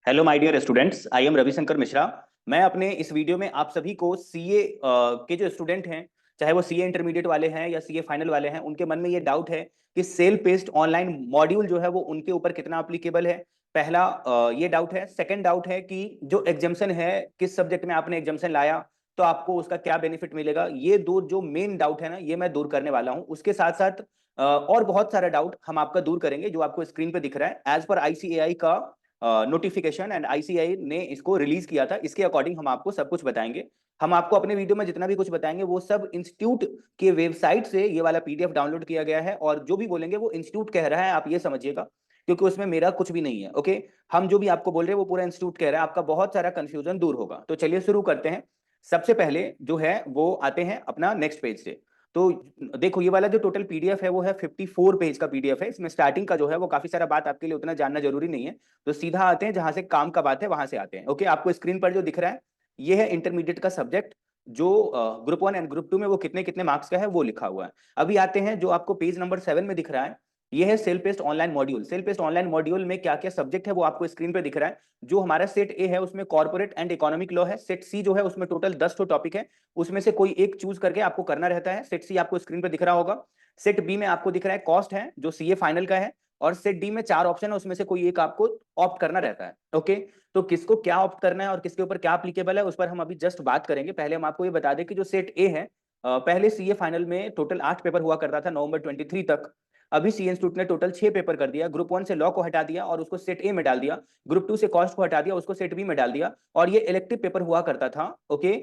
Hello my dear students, I am Ravishankar Mishra. मैं अपने इस वीडियो में आप सभी को सीए के जो स्टूडेंट हैं, चाहे वो सीए इंटरमीडिएट वाले हैं या सीए फाइनल वाले हैं, उनके मन में ये डाउट है कि सेल्फ पेस्ड ऑनलाइन मॉड्यूल जो है वो उनके ऊपर कितना एप्लीकेबल है। पहला ये डाउट है। सेकंड डाउट है कि जो एग्जाम्शन है, किस सब्जेक्ट में आपने एग्जाम्शन लाया तो आपको उसका क्या बेनिफिट मिलेगा। ये दो जो मेन डाउट है ना, ये मैं दूर करने वाला हूँ। उसके साथ साथ और बहुत सारा डाउट हम आपका दूर करेंगे जो आपको स्क्रीन पे दिख रहा है। एज पर आईसीएआई का नोटिफिकेशन एंड आईसीआई ने इसको रिलीज किया था, इसके अकॉर्डिंग हम आपको सब कुछ बताएंगे। हम आपको अपने वीडियो में जितना भी कुछ बताएंगे वो सब इंस्टीट्यूट के वेबसाइट से ये वाला पीडीएफ डाउनलोड किया गया है, और जो भी बोलेंगे वो इंस्टीट्यूट कह रहा है, आप ये समझिएगा, क्योंकि उसमें मेरा कुछ भी नहीं है। ओके, हम जो भी आपको बोल रहे हैं वो पूरा इंस्टीट्यूट कह रहा है, आपका बहुत सारा कंफ्यूजन दूर होगा। तो चलिए शुरू करते हैं। सबसे पहले जो है वो आते हैं अपना नेक्स्ट पेज से। तो देखो, ये वाला जो टोटल पीडीएफ है वो है 54 पेज का पीडीएफ है। इसमें स्टार्टिंग का जो है वो काफी सारा बात आपके लिए उतना जानना जरूरी नहीं है। तो सीधा आते हैं जहां से काम का बात है वहां से आते हैं। ओके, आपको स्क्रीन पर जो दिख रहा है ये है इंटरमीडिएट का सब्जेक्ट। जो ग्रुप 1 एंड ग्रुप 2 में वो कितने कितने मार्क्स का है वो लिखा हुआ है। अभी आते हैं जो आपको पेज नंबर 7 में दिख रहा है, ये है self paste online module. Self paste online module में क्या क्या सब्जेक्ट है वो आपको स्क्रीन पे दिख रहा है। जो हमारा सेट ए है उसमें कॉर्पोरेट एंड इकोनॉमिक लॉ है। सेट सी जो है उसमें टोटल 10 टॉपिक है, उसमें से कोई एक चूज करके आपको करना रहता है। सेट सी आपको स्क्रीन पे दिख रहा होगा। सेट बी में आपको दिख रहा है कॉस्ट है, जो सीए फाइनल का है। और सेट डी में 4 ऑप्शन है, उसमें से कोई एक आपको ऑप्ट करना रहता है। ओके, तो किसको क्या ऑप्ट करना है और किसके ऊपर क्या एप्लीकेबल है उस पर हम अभी जस्ट बात करेंगे। पहले हम आपको ये बता दें कि जो सेट ए है, पहले सीए फाइनल में टोटल 8 पेपर हुआ करता था नवंबर 23 तक। अभी सी इंस्टीट्यूट ने टोटल 6 पेपर कर दिया। ग्रुप 1 से लॉ को हटा दिया और उसको सेट ए में डाल दिया। ग्रुप 2 से कॉस्ट को हटा दिया, उसको सेट बी में डाल दिया। और ये इलेक्टिव पेपर हुआ करता था। ओके,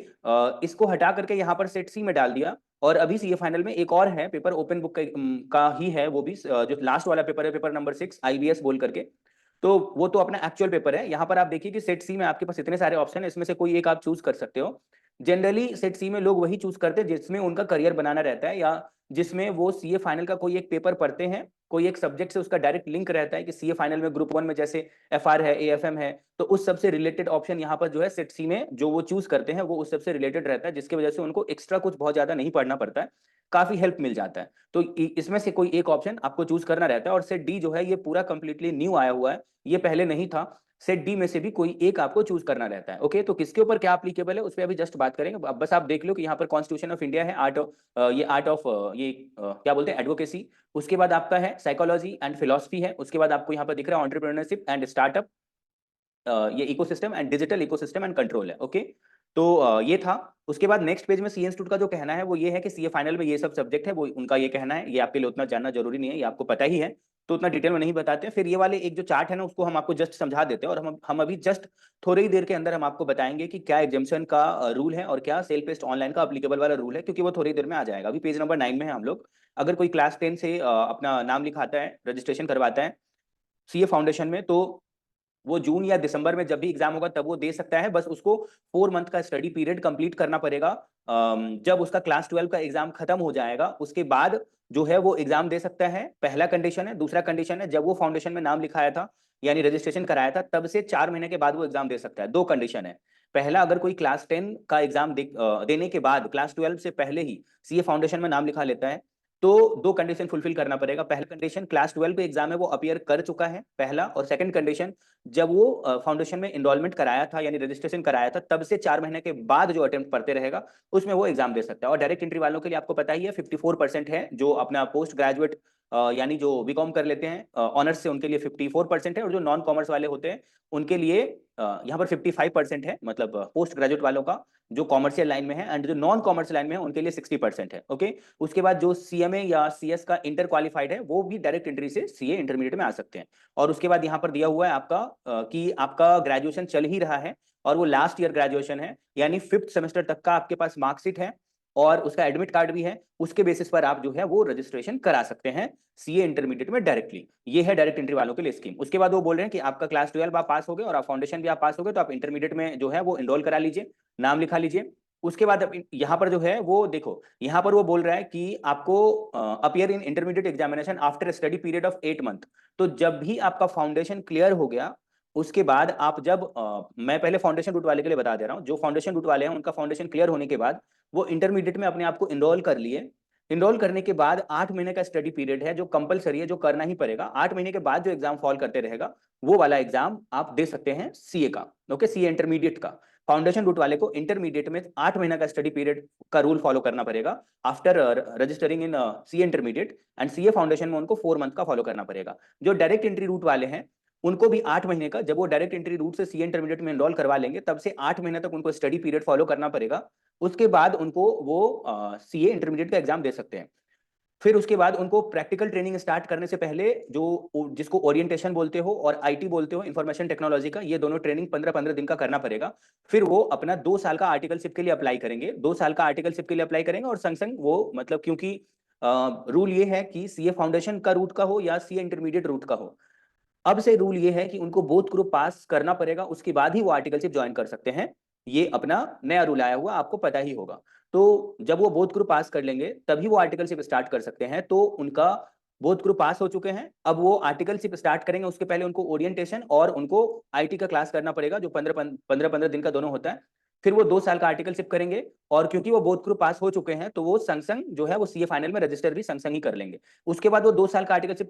इसको हटा करके यहाँ पर सेट सी में डाल दिया। और अभी सीए फाइनल में एक और है पेपर, ओपन बुक का ही है वो भी, जो लास्ट वाला पेपर है, पेपर नंबर 6 आईबीएस बोल करके। तो वो तो अपना एक्चुअल पेपर है। यहाँ पर आप देखिए कि सेट सी में आपके पास इतने सारे ऑप्शन है, इसमें से कोई एक आप चूज कर सकते हो। जनरली सेट सी में लोग वही चूज करते हैं जिसमें उनका करियर बनाना रहता है, या जिसमें वो सीए फाइनल का कोई एक पेपर पढ़ते हैं, कोई एक सब्जेक्ट से उसका डायरेक्ट लिंक रहता है कि सीए फाइनल में ग्रुप 1 में जैसे एफआर है, एएफएम है, तो उस सबसे रिलेटेड ऑप्शन यहाँ पर जो है सेट सी में जो वो चूज करते हैं वो उस सबसे रिलेटेड रहता है, जिसकी वजह से उनको एक्स्ट्रा कुछ बहुत ज्यादा नहीं पढ़ना पड़ता है, काफी हेल्प मिल जाता है। तो इसमें से कोई एक ऑप्शन आपको चूज करना रहता है। और सेट डी जो है ये पूरा कंप्लीटली न्यू आया हुआ है, ये पहले नहीं था। सेट डी में से भी कोई एक आपको चूज करना रहता है। ओके, तो किसके ऊपर क्या एप्लीकेबल है उस पर अभी जस्ट बात करेंगे। अब बस आप देख लो कि यहाँ पर कॉन्स्टिट्यूशन ऑफ इंडिया है, ये आर्ट ऑफ क्या बोलते हैं, एडवोकेसी। उसके बाद आपका है साइकोलॉजी एंड फिलोसफी है। उसके बाद आपको यहाँ पर दिख रहा है एंटरप्रेन्योरशिप एंड स्टार्टअप, ये ecosystem and digital ecosystem and control है। ओके, तो ये था। उसके बाद नेक्स्ट पेज में सीए इंस्टीट्यूट का जो कहना है वो ये है कि सीए फाइनल में ये सब सब्जेक्ट है, वो उनका ये कहना है। ये आपके लिए उतना जानना जरूरी नहीं है, ये आपको पता ही है, तो उतना डिटेल में नहीं बताते हैं। फिर ये वाले एक जो चार्ट है ना, उसको हम आपको जस्ट समझा देते हैं, और हम अभी जस्ट थोड़ी ही देर के अंदर हम आपको बताएंगे कि क्या एग्जाम्शन का रूल है और क्या सेल्फ टेस्ट ऑनलाइन का अप्लीकेबल वाला रूल है, क्योंकि वो थोड़ी देर में आ जाएगा। अभी पेज नंबर 9 में है हम लोग। अगर कोई क्लास 10 से अपना नाम लिखाता है, रजिस्ट्रेशन करवाता है सीए फाउंडेशन में, तो वो जून या दिसंबर में जब भी एग्जाम होगा तब वो दे सकता है। बस उसको 4 मंथ का स्टडी पीरियड कंप्लीट करना पड़ेगा। जब उसका क्लास 12 का एग्जाम खत्म हो जाएगा उसके बाद जो है वो एग्जाम दे सकता है, पहला कंडीशन है। दूसरा कंडीशन है, जब वो फाउंडेशन में नाम लिखाया था यानी रजिस्ट्रेशन कराया था तब से 4 महीने के बाद वो एग्जाम दे सकता है। दो कंडीशन है। पहला, अगर कोई क्लास 10 का एग्जाम देने के बाद क्लास 12 से पहले ही सीए फाउंडेशन में नाम लिखा लेता है, तो दो कंडीशन फुलफिल करना पड़ेगा। पहला कंडीशन, क्लास 12 पे एग्जाम है वो अपीयर कर चुका है, पहला। और सेकंड कंडीशन, जब वो फाउंडेशन में इनरोलमेंट कराया था यानी रजिस्ट्रेशन कराया था तब से 4 महीने के बाद जो अटेम्प्ट पढ़ते रहेगा उसमें वो एग्जाम दे सकता है। और डायरेक्ट एंट्री वालों के लिए आपको पता ही है 54% है, जो अपना पोस्ट ग्रेजुएट यानी जो बीकॉम कर लेते हैं ऑनर्स से, उनके लिए 54% है। और जो नॉन कॉमर्स वाले होते हैं उनके लिए यहाँ पर 55% है, मतलब पोस्ट ग्रेजुएट वालों का जो कॉमर्शियल लाइन में है, एंड जो नॉन कॉमर्स लाइन में है उनके लिए 60% है। ओके, उसके बाद जो सीएमए या सीएस का इंटर क्वालिफाइड है वो भी डायरेक्ट एंट्री से सीए इंटरमीडिएट में आ सकते हैं। और उसके बाद यहाँ पर दिया हुआ है आपका कि आपका ग्रेजुएशन चल ही रहा है और वो लास्ट ईयर ग्रेजुएशन है, यानी 5th सेमेस्टर तक का आपके पास मार्कशीट है और उसका एडमिट कार्ड भी है। उसके बेसिस पर आप जो है वो रजिस्ट्रेशन करा सकते हैं सीए इंटरमीडिएट में डायरेक्टली। ये है डायरेक्ट एंट्री वालों के लिए स्कीम। उसके बाद वो बोल रहे हैं कि आपका क्लास 12 आप पास हो गए और आप फाउंडेशन भी आप पास हो गए, तो आप इंटरमीडिएट में जो है वो एनरोल करा लीजिए, नाम लिखा लीजिए। उसके बाद यहाँ पर जो है वो देखो, यहाँ पर वो बोल रहा है कि आपको appear in intermediate examination after study period of 8 month. तो जब भी आपका फाउंडेशन क्लियर हो गया उसके बाद आप जब मैं पहले फाउंडेशन रूट वाले के लिए बता दे रहा हूँ, जो फाउंडेशन रूट वाले हैं उनका फाउंडेशन क्लियर होने के बाद वो इंटरमीडिएट में अपने आप को इनरोल कर लिए, इनरोल करने के बाद 8 महीने का स्टडी पीरियड है जो कंपलसरी है, जो करना ही पड़ेगा। 8 महीने के बाद जो एग्जाम फॉल करते रहेगा वो वाला एग्जाम आप दे सकते हैं सीए का। ओके, सीए इंटरमीडिएट का। फाउंडेशन रूट वाले को इंटरमीडिएट में 8 महीने का स्टडी पीरियड का रूल फॉलो करना पड़ेगा after registering in CA intermediate, and CA foundation में उनको 4 मंथ का फॉलो करना पड़ेगा। जो डायरेक्ट एंट्री रूट वाले हैं उनको भी 8 महीने का, जब वो डायरेक्ट एंट्री रूट से सीए इंटरमीडिएट में एनरोल करवा लेंगे तब से 8 महीने तक उनको स्टडी पीरियड फॉलो करना पड़ेगा। उसके बाद उनको वो सीए इंटरमीडिएट का एग्जाम दे सकते हैं। फिर उसके बाद उनको प्रैक्टिकल ट्रेनिंग स्टार्ट करने से पहले, जो जिसको ओरिएंटेशन बोलते हो और आईटी बोलते हो, इंफॉर्मेशन टेक्नोलॉजी का, ये दोनों ट्रेनिंग 15-15 दिन का करना पड़ेगा। फिर वो अपना 2 साल का आर्टिकलशिप के लिए अप्लाई करेंगे, 2 साल का आर्टिकलशिप के लिए अप्लाई करेंगे। और संग संग वो मतलब, क्योंकि रूल ये है कि सीए फाउंडेशन का रूट का हो या सीए इंटरमीडिएट रूट का हो, अब से रूल ये है कि उनको बोथ ग्रुप पास करना पड़ेगा, उसके बाद ही वो आर्टिकलशिप ज्वाइन कर सकते हैं। ये अपना नया रूल आया हुआ, आपको पता ही होगा। तो जब वो बोथ ग्रुप पास कर लेंगे तभी वो आर्टिकलशिप स्टार्ट कर सकते हैं। तो उनका बोथ ग्रुप पास हो चुके हैं, अब वो आर्टिकलशिप स्टार्ट करेंगे। उसके पहले उनको ओरिएंटेशन और उनको आईटी का क्लास करना पड़ेगा, जो 15-15 दिन का दोनों होता है। फिर वो 2 साल का आर्टिकलशिप करेंगे, और क्योंकि वो बोथ ग्रुप पास हो चुके हैं तो वो संग संग जो है वो सीए फाइनल में रजिस्टर भी संग संग ही कर लेंगे। उसके बाद वो 2 साल का आर्टिकलशिप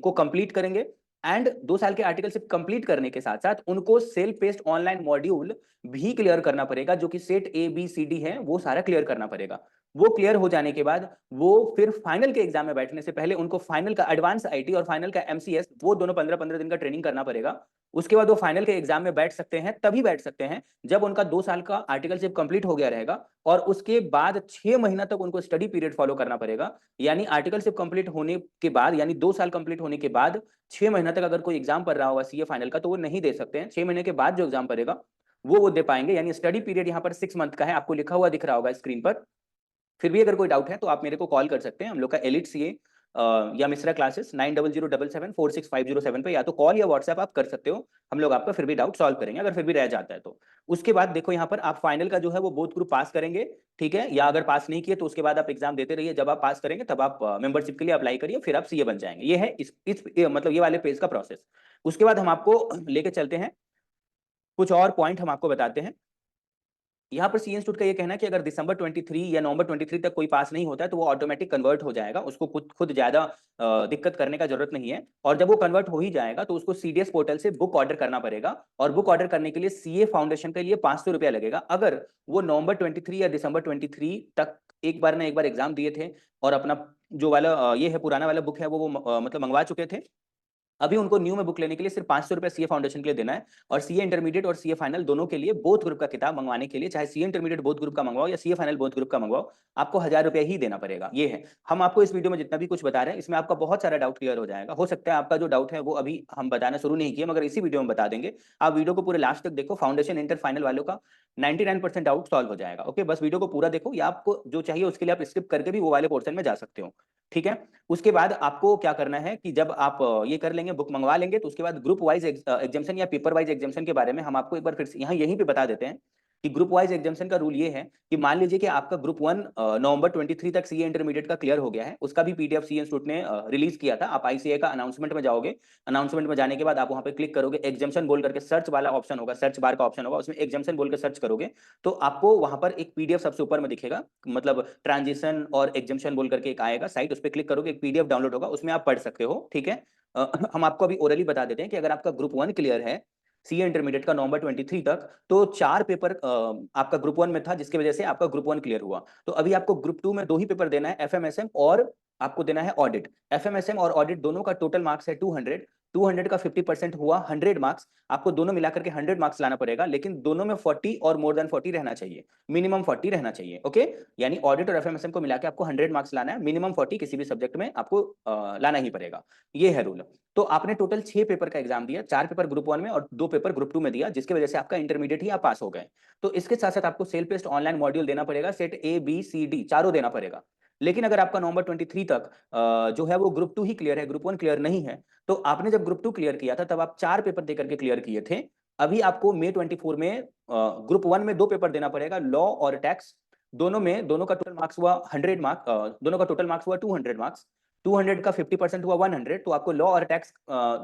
को कंप्लीट करेंगे। एंड 2 साल के आर्टिकलशिप कंप्लीट करने के साथ साथ उनको सेल्फ पेस्ड ऑनलाइन मॉड्यूल भी क्लियर करना पड़ेगा, जो कि set A B C D है वो सारा क्लियर करना पड़ेगा। वो क्लियर हो जाने के बाद वो फिर फाइनल के एग्जाम में बैठने से पहले उनको फाइनल का एडवांस आईटी और फाइनल का एमसीएस, वो दोनों 15-15 दिन का ट्रेनिंग करना पड़ेगा। उसके बाद वो फाइनल के एग्जाम में बैठ सकते हैं, तभी बैठ सकते हैं जब उनका 2 साल का आर्टिकलशिप कंप्लीट हो गया रहेगा। और उसके बाद 6 महीना तक उनको स्टडी पीरियड फॉलो करना पड़ेगा। यानी आर्टिकलशिप कंप्लीट होने के बाद, यानी 2 साल कंप्लीट होने के बाद 6 महीना तक अगर कोई एग्जाम पढ़ रहा होगा सीए फाइनल का, तो वो नहीं दे सकते हैं। 6 महीने के बाद जो एग्जाम पड़ेगा वो दे पाएंगे। यानी स्टडी पीरियड यहाँ पर 6 मंथ का है, आपको लिखा हुआ दिख रहा होगा स्क्रीन पर। फिर भी अगर कोई डाउट है तो आप मेरे को कॉल कर सकते हैं। हम लोग का एलिट सीए या मिश्रा क्लासेस 9007746507 पे या तो कॉल या व्हाट्सएप आप कर सकते हो। हम लोग आपका फिर भी डाउट सॉल्व करेंगे अगर फिर भी रह जाता है तो। उसके बाद देखो यहाँ पर आप फाइनल का जो है वो बोथ ग्रुप पास करेंगे, ठीक है। या अगर पास नहीं किए तो उसके बाद आप एग्जाम देते रहिए, जब आप पास करेंगे तब आप मेंबरशिप के लिए अप्लाई करिए, फिर आप सीए बन जाएंगे। ये है मतलब ये वाले पेज का प्रोसेस। उसके बाद हम आपको लेके चलते हैं, कुछ और पॉइंट हम आपको बताते हैं। यहाँ पर सी इंस्टीट्यूट का ये कहना है कि अगर दिसंबर 23 या नवंबर 23 तक कोई पास नहीं होता है तो वो ऑटोमेटिक कन्वर्ट हो जाएगा, उसको खुद खुद ज्यादा दिक्कत करने का जरूरत नहीं है। और जब वो कन्वर्ट हो ही जाएगा तो उसको सीडीएस पोर्टल से बुक ऑर्डर करना पड़ेगा, और बुक ऑर्डर करने के लिए सीए फाउंडेशन के लिए 500 रुपया लगेगा। अगर वो नवंबर 23 या दिसंबर 23 तक एक बार एग्जाम दिए थे और अपना जो वाला ये है पुराना वाला बुक है वो मतलब मंगवा चुके थे, अभी उनको न्यू में बुक लेने के लिए सिर्फ 500 रुपए सीए फाउंडेशन के लिए देना है। और सीए इंटरमीडिएट और सीए फाइनल दोनों के लिए बोथ ग्रुप का किताब मंगवाने के लिए, चाहे सीए इंटरमीडिएट बोथ ग्रुप का मंगवाओ या सीए फाइनल बोथ ग्रुप का मंगवाओ, आपको 1000 रुपए ही देना पड़ेगा। ये है, हम आपको इस वीडियो में जितना भी कुछ बता रहे हैं इसमें आपका बहुत सारा डाउट क्लियर हो जाएगा। हो सकता है आपका जो डाउट है वो अभी हम बताना शुरू नहीं किए, मगर इसी वीडियो में बता देंगे। आप वीडियो को पूरे लास्ट तक देखो, फाउंडेशन इंटर फाइनल वालों का 99% डाउट सॉल्व हो जाएगा। ओके, बस वीडियो को पूरा देखो, या आपको जो चाहिए उसके लिए आप स्किप करके भी वो वाले पोर्शन में जा सकते हो, ठीक है। उसके बाद आपको क्या करना है कि जब आप ये कर लेंगे, बुक मंगवा लेंगे, तो उसके बाद ग्रुप वाइज एग्जामेशन या पेपर वाइज एग्जामेशन के बारे में हम आपको एक बार फिर से यहाँ यहीं पे बता देते हैं कि ग्रुप वाइज एग्जामेशन का रूल ये है कि मान लीजिए कि आपका ग्रुप 1 नवंबर 23 तक सीए इंटरमीडिएट का क्लियर हो गया है, उसका भी पीडीएफ सीए इंस्टीट्यूट ने रिलीज किया था। आप आईसीए का अनाउंसमेंट में जाओगे, अनाउंसमेंट में जाने के बाद आप वहां पे क्लिक करोगे, एग्जामेशन बोल करके सर्च वाला ऑप्शन होगा, सर्च बार का ऑप्शन होगा, उसमें एग्जामेशन बोल के सर्च करोगे तो आपको वहां पर एक पीडीएफ सबसे ऊपर में दिखेगा, मतलब ट्रांजिशन और एग्जामेशन बोल करके एक आएगा साइट, उस पर क्लिक करोगे, एक पीडीएफ डाउनलोड होगा, उसमें आप पढ़ सकते हो, ठीक है। हम आपको अभी ओरली बता देते हैं कि अगर आपका ग्रुप 1 क्लियर है सीए इंटरमीडिएट का नवंबर 23 तक, तो 4 पेपर आपका ग्रुप 1 में था जिसकी वजह से आपका ग्रुप 1 क्लियर हुआ। तो अभी आपको ग्रुप 2 में 2 ही पेपर देना है, एफएमएसएम और आपको देना है ऑडिट। एफएमएसएम और ऑडिट दोनों का टोटल मार्क्स है 200, 200 का 50% हुआ 100 मार्क्स। आपको दोनों मिलाकर के 100 मार्क्स लाना पड़ेगा, लेकिन दोनों में 40 और मोर देन 40 रहना चाहिए, मिनिमम 40 रहना चाहिए। ओके, यानी ऑडिट और एफएमएसएम को मिलाकर आपको 100 मार्क्स लाना है, मिनिमम 40 किसी भी सब्जेक्ट में आपको लाना ही पड़ेगा। ये है रूल। तो आपने टोटल 6 पेपर का एग्जाम दिया, 4 पेपर ग्रुप 1 में और 2 पेपर ग्रुप 2 में दिया, जिसकी वजह से आपका इंटरमीडिएट ही आप पास हो गए। तो इसके साथ साथ आपको सेल्फ टेस्ट ऑनलाइन मॉड्यूल देना पड़ेगा, set A B C D चारों देना पड़ेगा। लेकिन अगर आपका नवंबर 23 तक जो है वो ग्रुप 2 ही क्लियर है, ग्रुप 1 क्लियर नहीं है, तो आपने जब ग्रुप 2 क्लियर किया था तब आप 4 पेपर देकर के क्लियर किए थे। अभी आपको मई 24 में ग्रुप 1 में 2 पेपर देना पड़ेगा, लॉ और टैक्स। दोनों का टोटल मार्क्स हुआ 100 मार्क्स, दोनों का टोटल मार्क्स हुआ 200 मार्क्स। 200 का 50% हुआ 100, तो आपको लॉ और टैक्स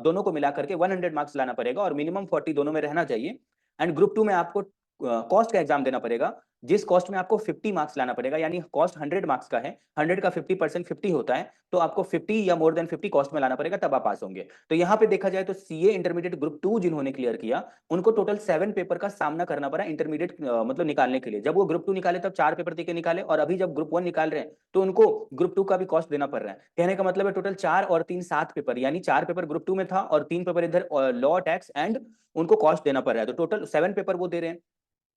दोनों को मिला करके 100 मार्क्स लाना पड़ेगा और मिनिमम 40 दोनों में रहना चाहिए। एंड ग्रुप 2 में आपको कॉस्ट का एग्जाम देना पड़ेगा, जिस कॉस्ट में आपको 50 मार्क्स लाना पड़ेगा, यानी कॉस्ट 100 मार्क्स का है, 100 का 50% 50 होता है, तो आपको 50 या मोर देन 50 कॉस्ट में लाना पड़ेगा, तब आप पास होंगे। तो यहाँ पे देखा जाए तो सीए इंटरमीडिएट ग्रुप 2 जिन्होंने क्लियर किया, उनको टोटल 7 पेपर का सामना करना पड़ा इंटरमीडिएट मतलब निकालने के लिए। जब वो ग्रुप 2 निकाले तब 4 पेपर देके निकाले, और अभी जब ग्रुप 1 निकाल रहे हैं तो उनको ग्रुप 2 का भी कॉस्ट देना पड़ रहा है। कहने का मतलब है टोटल 4 और 3 7 पेपर, यानी 4 पेपर ग्रुप 2 में था और 3 पेपर इधर लॉ टैक्स एंड उनको कॉस्ट देना पड़ रहा है, तो टोटल 7 पेपर वो दे रहे हैं।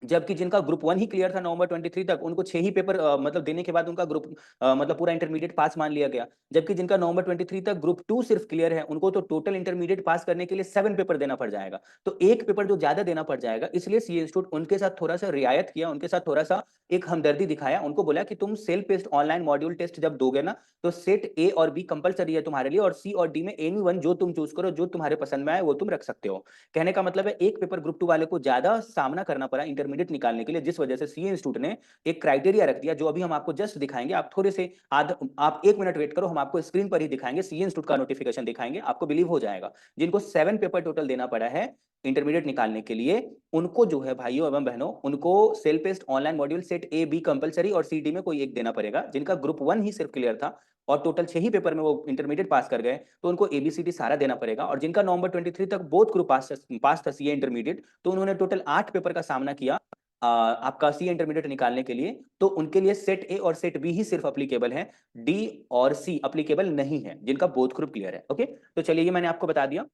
जबकि जिनका ग्रुप 1 ही क्लियर था नवंबर 23 तक, उनको 6 ही पेपर मतलब देने के बाद उनका ग्रुप मतलब पूरा इंटरमीडिएट पास मान लिया गया। जबकि जिनका नवंबर 23 तक ग्रुप 2 सिर्फ क्लियर है, उनको तो टोटल इंटरमीडिएट पास करने के लिए 7 पेपर देना पड़ जाएगा, तो एक पेपर जो ज्यादा देना पड़ जाएगा। इसलिए सीए इंस्टीट्यूट उनके साथ थोड़ा सा रियायत किया, उनके साथ थोड़ा सा एक हमदर्दी दिखाया, उनको बोला कि तुम self based online module test जब दोगे ना, तो सेट ए और बी कंपलसरी है तुम्हारे लिए, और सी और डी में एनी वन जो तुम चूज करो, जो तुम्हारे पसंद में आए वो तुम रख सकते हो। कहने का मतलब है एक पेपर ग्रुप 2 वाले को ज्यादा सामना करना पड़ा इंटरमीडिएट निकालने के लिए, जिस वजह से सीए इंस्टीट्यूट ने एक क्राइटेरिया रख दिया, जो अभी हम आपको जस्ट दिखाएंगे। आप थोड़े से आप 1 मिनट वेट करो, हम आपको स्क्रीन पर ही दिखाएंगे, सीए इंस्टीट्यूट का नोटिफिकेशन दिखाएंगे, आपको बिलीव हो जाएगा। जिनको 7 पेपर टोटल देना पड़ा है इंटरमीडिएट निकालने के लिए, उनको जो है भाइयों एवं बहनों, उनको self test online module set A B compulsory और सी डी में कोई एक देना पड़ेगा। जिनका ग्रुप 1 ही सिर्फ क्लियर था और टोटल 6 ही पेपर में वो इंटरमीडिएट पास कर गए, तो उनको एबीसीडी सारा देना पड़ेगा। और जिनका नवंबर 23 तक बोथ ग्रुप पास था सीए इंटरमीडिएट, तो उन्होंने टोटल 8 पेपर का सामना किया आपका सी इंटरमीडिएट निकालने के लिए। तो उनके लिए सेट ए और सेट बी ही सिर्फ अप्लीकेबल है, डी और सी अप्लीकेबल नहीं है, जिनका बोथ ग्रुप क्लियर है। ओके, तो चलिए ये मैंने आपको बता दिया।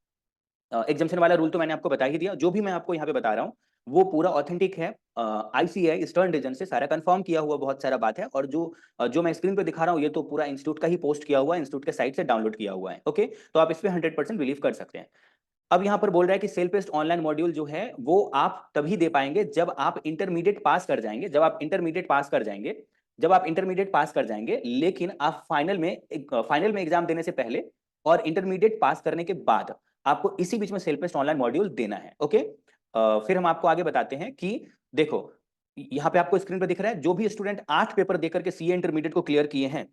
एग्जामेशन वाला रूल तो मैंने आपको बता ही दिया। जो भी मैं आपको यहाँ पे बता रहा हूँ वो पूरा ऑथेंटिक है, आईसीएआई ईस्टर्न रीजन से सारा कंफर्म किया हुआ बहुत सारा बात है। और जो मैं स्क्रीन पे दिखा रहा हूँ ये तो पूरा इंस्टीट्यूट का ही पोस्ट किया हुआ है, इंस्टीट्यूट के साइट से डाउनलोड किया हुआ है। ओके, तो आप इस पे 100% बिलीव कर सकते हैं। अब यहाँ पर बोल रहा है कि सेल्फ टेस्ट ऑनलाइन मॉड्यूल जो है वो आप तभी दे पाएंगे जब आप इंटरमीडिएट पास कर जाएंगे, जब आप इंटरमीडिएट पास कर जाएंगे, लेकिन आप फाइनल में एग्जाम देने से पहले और इंटरमीडिएट पास करने के बाद आपको इसी बीच में सेल्फ टेस्ट ऑनलाइन मॉड्यूल देना है। ओके, फिर हम आपको आगे बताते हैं कि देखो यहाँ पे आपको स्क्रीन पे दिख रहा है, जो भी स्टूडेंट 8 पेपर देकर के सीए इंटरमीडिएट को क्लियर किए हैं,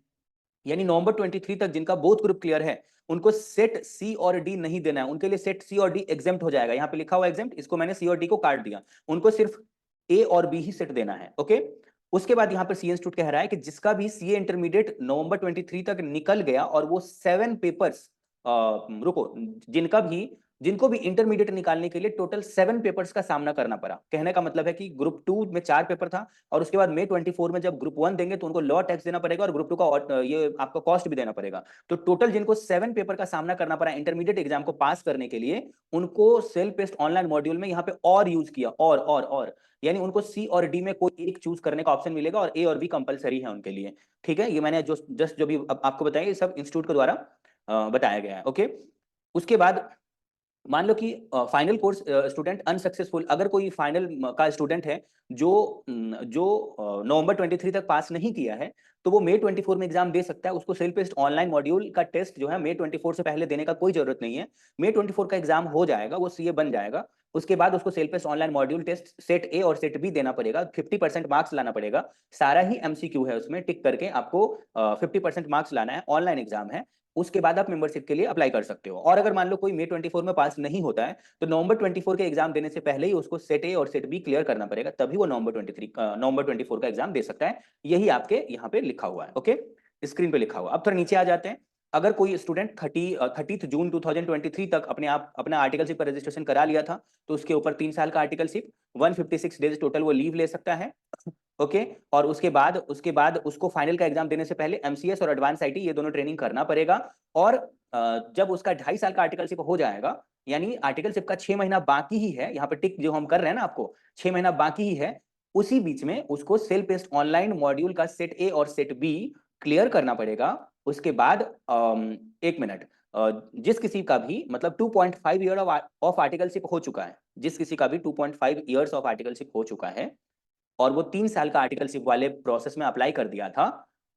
यानी नवंबर 23 तक जिनका बोथ ग्रुप क्लियर है, उनको सेट सी और डी नहीं देना है। उनके लिए सेट सी और डी एग्जेम्प्ट हो जाएगा, यहाँ पे लिखा हुआ एग्जेम्प्ट, इसको मैंने सी और डी को काट दिया, उनको सिर्फ ए और बी ही सेट देना है। ओके, उसके बाद यहाँ पर सी इंस्टीट्यूट कह रहा है कि जिसका भी सीए इंटरमीडिएट नवंबर 23 तक निकल गया और वो 7 पेपर्स रुको जिनको भी इंटरमीडिएट निकालने के लिए टोटल 7 पेपर्स का सामना करना पड़ा। कहने का मतलब है कि ग्रुप 2 में 4 पेपर था, और उसके बाद मई 24 में जब ग्रुप 1 देंगे तो उनको लॉ टैक्स देना पड़ेगा और ग्रुप 2 का ये आपका कॉस्ट भी देना पड़ेगा। तो टोटल जिनको 7 पेपर का सामना करना पड़ा इंटरमीडिएट एग्जाम को पास करने के लिए, उनको सेल्फ टेस्ट ऑनलाइन मॉड्यूल में यहाँ पे और यूज किया, और यानी उनको सी और डी में कोई एक चूज करने का ऑप्शन मिलेगा, और ए और बी कंपलसरी है उनके लिए। ठीक है, ये मैंने जो भी आपको बताया, ये सब इंस्टीट्यूट के द्वारा बताया गया है। ओके, उसके बाद मान लो कि फाइनल कोर्स स्टूडेंट अनसक्सेसफुल, अगर कोई फाइनल का स्टूडेंट है जो नवंबर 23 तक पास नहीं किया है, तो वो मई 24 में एग्जाम दे सकता है। उसको सेल्फ टेस्ट ऑनलाइन मॉड्यूल का टेस्ट जो है मई 24 से पहले देने का कोई जरूरत नहीं है। मई 24 का एग्जाम हो जाएगा, वो सीए बन जाएगा, उसके बाद उसको self test online module test set A और सेट बी देना पड़ेगा, 50% मार्क्स लाना पड़ेगा। सारा ही एमसीक्यू है, उसमें टिक करके आपको 50% मार्क्स लाना है, ऑनलाइन एग्जाम है। उसके बाद आप मेंबरशिप के लिए अप्लाई कर सकते हो। और अगर मान लो कोई मई 24 में पास नहीं होता है, तो नवंबर 24 के एग्जाम देने से पहले ही उसको सेट ए और सेट बी क्लियर करना पड़ेगा, तभी वो नवंबर 24 का एग्जाम दे सकता है। यही आपके यहाँ पे लिखा हुआ है। ओके, स्क्रीन पे लिखा हुआ। अब थोड़ा नीचे आ जाते हैं। अगर कोई स्टूडेंट 30 जून 2023 तक अपना आर्टिकलशिप का रजिस्ट्रेशन करा लिया था, तो उसके ऊपर 3 साल का आर्टिकलशिप, 156 डेज टोटल वो लीव ले सकता है। ओके, और उसके बाद उसको फाइनल का एग्जाम देने से पहले एमसीएस और एडवांस आईटी ये दोनों ट्रेनिंग करना पड़ेगा। और जब उसका 2.5 साल का आर्टिकलशिप हो जाएगा, यानी आर्टिकलशिप का 6 महीना बाकी ही है, यहाँ पे टिक जो हम कर रहे हैं ना, आपको 6 महीना बाकी ही है, उसी बीच में उसको सेल्फ टेस्ट ऑनलाइन मॉड्यूल का सेट ए और सेट बी क्लियर करना पड़ेगा। उसके बाद 1 मिनट, जिस किसी का भी मतलब 2.5 ईयर ऑफ आर्टिकलशिप हो चुका है, जिस किसी का भी 2.5 ईयर्स ऑफ आर्टिकलशिप हो चुका है, और वो 3 साल का आर्टिकलशिप वाले प्रोसेस में अप्लाई कर दिया था,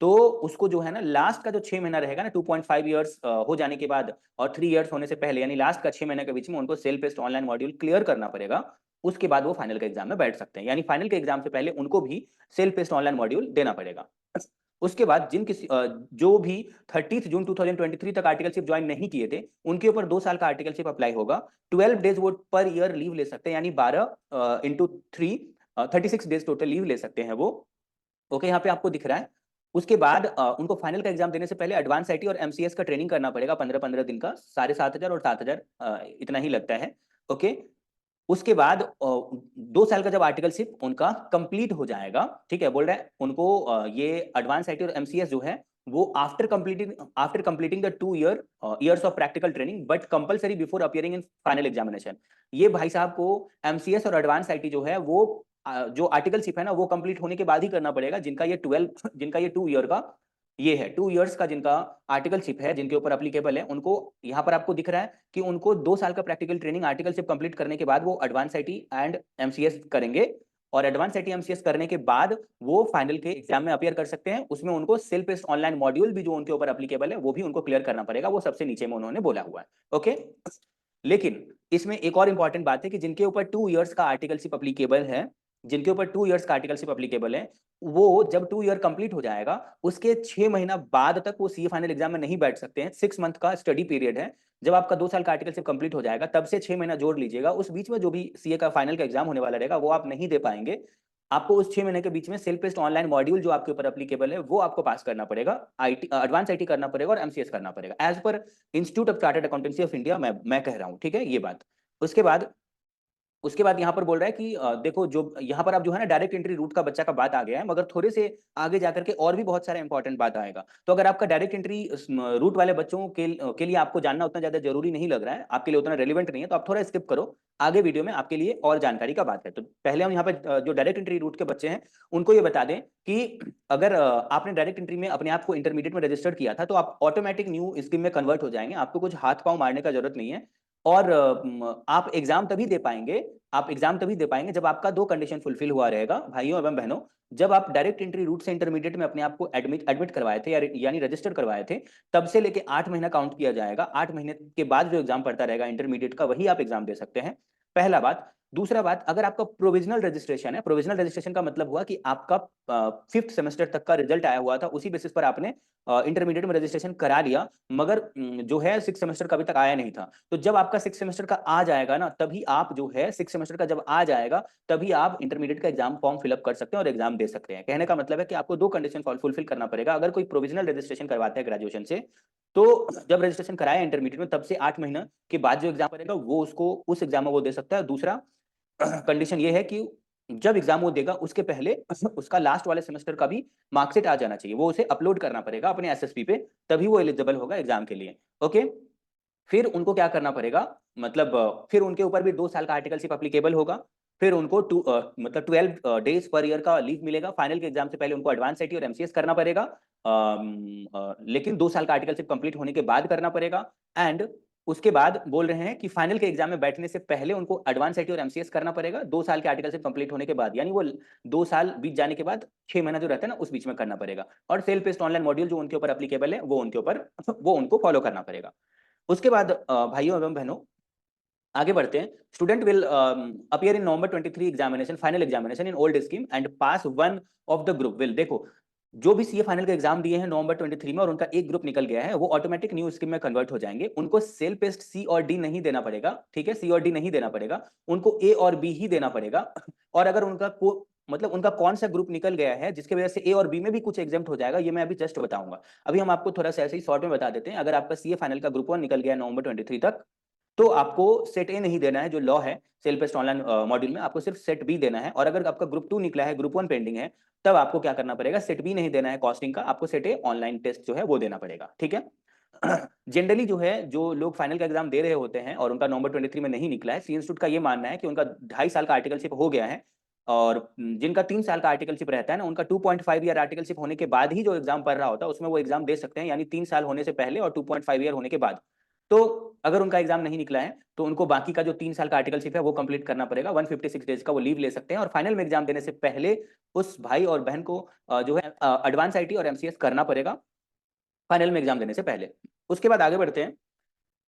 तो उसको जो है ना लास्ट का जो 6 महीना रहेगा ना, 2.5 ईयर्स हो जाने के बाद और 3 ईयर्स होने से पहले, यानी लास्ट का 6 महीने के बीच में उनको self test online module clear करना पड़ेगा। उसके बाद वो फाइनल के एग्जाम में बैठ सकते हैं, यानी फाइनल के एग्जाम से पहले उनको भी सेल्फ टेस्ट ऑनलाइन मॉड्यूल देना पड़ेगा। उसके बाद जो भी 30 जून 2023 तक आर्टिकलशिप ज्वाइन नहीं किए थे, उनके ऊपर 2 साल का आर्टिकलशिप अप्लाई होगा। 12 डेज वो पर ईयर लीव ले सकते हैं, यानी 12 × 3 36 डेज टोटल लीव ले सकते हैं वो। ओके, यहाँ पे आपको दिख रहा है। उसके बाद उनको फाइनल का एग्जाम देने से पहले एडवांस आईटी और एमसीएस का ट्रेनिंग करना पड़ेगा 15-15 दिन का, 7,500 और 7,000 इतना ही लगता है। ओके, उसके बाद 2 साल का जब आर्टिकलशिप उनका कंप्लीट हो जाएगा, ठीक है, बोल रहे हैं उनको ये एडवांस आईटी और एमसीएस जो है वो after completing the 2 years of practical training but compulsory before appearing in final examination. ये भाई साहब को एमसीएस और एडवांस आईटी जो है वो जो आर्टिकलशिप है ना वो कंप्लीट होने के बाद ही करना पड़ेगा, जिनका ये 2 ईयर का ये है 2 इयर्स का जिनका आर्टिकलशिप है, जिनके ऊपर अप्लीकेबल है, उनको यहाँ पर आपको दिख रहा है कि उनको 2 साल का प्रैक्टिकल ट्रेनिंग आर्टिकलशिप कंप्लीट करने के बाद वो एडवांस आईटी एंड एमसीएस करेंगे, और एडवांस आईटी एमसीएस करने के बाद वो फाइनल के एग्जाम में अपियर कर सकते हैं। उसमें उनको सेल्फ बेस्ड ऑनलाइन मॉड्यूल भी जो उनके ऊपर अप्लीकेबल है वो भी उनको क्लियर करना पड़ेगा, वो सबसे नीचे में उन्होंने बोला हुआ है। ओके, लेकिन इसमें एक और इंपॉर्टेंट बात है कि जिनके ऊपर 2 इयर्स का आर्टिकलशिप अप्लीकेबल है, जिनके ऊपर 2 इयर्स का आर्टिकलशिप अप्लीकेबल है, वो जब 2 ईयर कंप्लीट हो जाएगा उसके 6 महीना बाद तक वो सीए फाइनल एग्जाम में नहीं बैठ सकते हैं। 6 मंथ का स्टडी पीरियड है। जब आपका 2 साल का आर्टिकलशिप कंप्लीट हो जाएगा तब से 6 महीना जोड़ लीजिएगा, उस बीच में जो भी सीए का फाइनल का एग्जाम होने वाला रहेगा वो आप नहीं दे पाएंगे। आपको उस 6 महीने के बीच में सेल्फ बेस्ड ऑनलाइन मॉड्यूल जो आपके ऊपर अप्लीकेबल है वो आपको पास करना पड़ेगा, आईटी एडवांस आईटी करना पड़ेगा और एमसीएस करना पड़ेगा, एज पर institute of chartered accountancy of India मैं कह रहा हूँ, ठीक है ये बात। उसके बाद यहाँ पर बोल रहा है कि देखो जो यहाँ पर आप जो है ना डायरेक्ट एंट्री रूट का बच्चा का बात आ गया है, मगर थोड़े से आगे जाकर के और भी बहुत सारा इंपॉर्टेंट बात आएगा। तो अगर आपका डायरेक्ट एंट्री रूट वाले बच्चों के लिए आपको जानना उतना ज्यादा जरूरी नहीं लग रहा है, आपके लिए उतना रेलिवेंट नहीं है, तो आप थोड़ा स्किप करो, आगे वीडियो में आपके लिए और जानकारी का बात है। तो पहले हम यहाँ पे जो डायरेक्ट एंट्री रूट के बच्चे हैं उनको ये बता दें कि अगर आपने डायरेक्ट एंट्री में अपने आप को इंटरमीडिएट में रजिस्टर्ड किया था तो आप ऑटोमेटिक न्यू स्कीम में कन्वर्ट हो जाएंगे, आपको कुछ हाथ पांव मारने का जरूरत नहीं है। और आप एग्जाम तभी दे पाएंगे जब आपका 2 कंडीशन फुलफिल हुआ रहेगा भाइयों एवं बहनों। जब आप डायरेक्ट एंट्री रूट से इंटरमीडिएट में अपने आप को एडमिट करवाए थे यानी रजिस्टर करवाए थे, तब से लेके 8 महीना काउंट किया जाएगा। 8 महीने के बाद जो एग्जाम पड़ता रहेगा इंटरमीडिएट का वही आप एग्जाम दे सकते हैं, पहला बात। दूसरा बात, अगर आपका प्रोविजनल रजिस्ट्रेशन है, प्रोविजनल रजिस्ट्रेशन का मतलब हुआ कि आपका 5th सेमेस्टर तक का रिजल्ट आया हुआ था, उसी बेसिस पर आपने इंटरमीडिएट में रजिस्ट्रेशन करा लिया, मगर जो है 6th सेमेस्टर का अभी तक आया नहीं था। तो जब आपका 6th सेमेस्टर का आ जाएगा ना, तभी आप जो है 6th सेमेस्टर का जब आ जाएगा तभी आप इंटरमीडिएट का एग्जाम फॉर्म फिलअप कर सकते हैं और एग्जाम दे सकते हैं। कहने का मतलब है कि आपको 2 कंडीशन फुलफिल करना पड़ेगा अगर कोई प्रोविजनल रजिस्ट्रेशन करवाता है ग्रेजुएशन से। तो जब रजिस्ट्रेशन कराया इंटरमीडिएट में तब से 8 महीना के बाद जो एग्जाम पड़ेगा वो उसको उस एग्जाम में वो दे सकता है। दूसरा कंडीशन ये है कि जब एग्जाम वो देगा उसके पहले उसका लास्ट वाले सेमेस्टर का भी मार्कशीट आ जाना चाहिए, वो उसे अपलोड करना पड़ेगा अपने एसएसपी पे, तभी वो एलिजिबल होगा एग्जाम के लिए। ओके, फिर उनको क्या करना पड़ेगा, मतलब फिर उनके ऊपर भी 2 साल का आर्टिकलशिप अप्लीकेबल होगा। फिर उनको मतलब 12 डेज पर ईयर का लीव मिलेगा। फाइनल के एग्जाम से पहले उनको एडवांस आईटी और एमसीएस करना पड़ेगा, लेकिन 2 साल का आर्टिकलशिप कंप्लीट होने के बाद करना पड़ेगा। एंड उसके बाद बोल रहे हैं कि फाइनल के एग्जाम में बैठने से पहले उनको एडवांस आईटी और एमसीएस करना पड़ेगा 2 साल के आर्टिकलशिप कंप्लीट होने के बाद, यानी वो 2 साल बीत जाने के बाद 6 महीना जो रहता है ना उस बीच में करना पड़ेगा। और सेल्फ बेस्ड ऑनलाइन मॉड्यूल जो उनके ऊपर अप्लीकेबल है वो उनको फॉलो करना पड़ेगा। उसके बाद भाइयों एवं बहनों आगे बढ़ते हैं। Student will appear in November 23 examination final examination in old scheme and pass one of the group will. देखो जो भी सीए फाइनल का एग्जाम दिए हैं नवंबर 23 में और उनका एक ग्रुप निकल गया है वो ऑटोमेटिक न्यू स्कीम में कन्वर्ट हो जाएंगे। उनको सेल्फ टेस्ट सी और डी नहीं देना पड़ेगा, ठीक है, सी और डी नहीं देना पड़ेगा, उनको ए और बी ही देना पड़ेगा। और अगर मतलब उनका कौन सा ग्रुप निकल गया है जिसकी वजह से ए और बी में भी कुछ एग्जाम्प्ट हो जाएगा, ये मैं अभी जस्ट बताऊंगा। अभी हम आपको थोड़ा सा ऐसे ही शॉर्ट में बता देते हैं। अगर आपका सीए फाइनल का ग्रुप 1 निकल गया नवंबर 23 तक, तो आपको सेट ए नहीं देना है, जो लॉ है सेल्फ टेस्ट ऑनलाइन मॉड्यूल में आपको सिर्फ सेट बी देना है। और अगर आपका ग्रुप 2 निकला है, ग्रुप 1 पेंडिंग है, तब आपको क्या करना पड़ेगा, सेट बी नहीं देना है कॉस्टिंग का, आपको सेट ए ऑनलाइन टेस्ट जो है वो देना पड़ेगा, ठीक है। जनरली जो है जो लोग फाइनल का एग्जाम दे रहे होते हैं और उनका नवंबर 23 में नहीं निकला है, सी इंस्टीट्यूट का ये मानना है कि उनका 2.5 साल का आर्टिकलशिप हो गया है। और जिनका 3 साल का आर्टिकलशिप रहता है ना, उनका 2.5 ईयर आर्टिकलशिप होने के बाद ही जो एग्जाम पढ़ रहा होता है उसमें वो एग्जाम दे सकते हैं, यानी 3 साल होने से पहले और 2.5 ईयर होने के बाद। तो अगर उनका एग्जाम नहीं निकला है तो उनको बाकी का जो 3 साल का आर्टिकलशिप है वो कंप्लीट करना पड़ेगा, 156 डेज का वो लीव ले सकते हैं और फाइनल में एग्जाम देने से पहले उस भाई और बहन को जो है एडवांस आईटी और एमसीएस करना पड़ेगा फाइनल में एग्जाम देने से पहले। उसके बाद आगे बढ़ते हैं।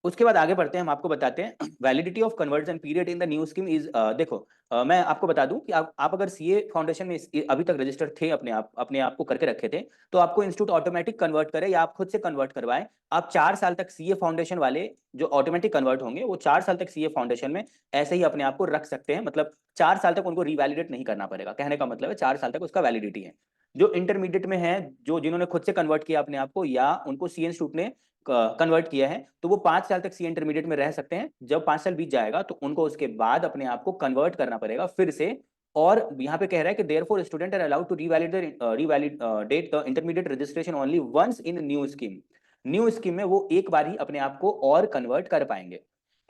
उसके बाद आगे बढ़ते हैं, हम आपको बताते हैं validity of conversion period in the new scheme is, देखो मैं आपको बता दूं कि आप अगर सीए फाउंडेशन में अभी तक रजिस्टर्ड थे, अपने आप को करके रखे थे, तो आपको इंस्टीट्यूट ऑटोमेटिक कन्वर्ट करे या आप खुद से कन्वर्ट करवाएं। आप 4 साल तक सीए फाउंडेशन वाले जो ऑटोमेटिक कन्वर्ट होंगे, वो 4 साल तक सीए फाउंडेशन में ऐसे ही अपने आप को रख सकते हैं। मतलब 4 साल तक उनको रिवैलिडेट नहीं करना पड़ेगा, कहने का मतलब है 4 साल तक उसका वैलिडिटी है। जो इंटरमीडिएट में है, जो जिन्होंने खुद से कन्वर्ट किया अपने आप को, या उनको सी इंस्टीट्यूट ने कन्वर्ट किया है, तो वो 5 साल तक सी इंटरमीडिएट में रह सकते हैं। जब 5 साल बीत जाएगा तो उनको उसके बाद अपने आप को कन्वर्ट करना पड़ेगा फिर से। और यहाँ पे कह रहा है कि therefore student are allowed to revalidate the intermediate registration only once in new scheme. New scheme में वो एक बार ही अपने आप को और कन्वर्ट कर पाएंगे।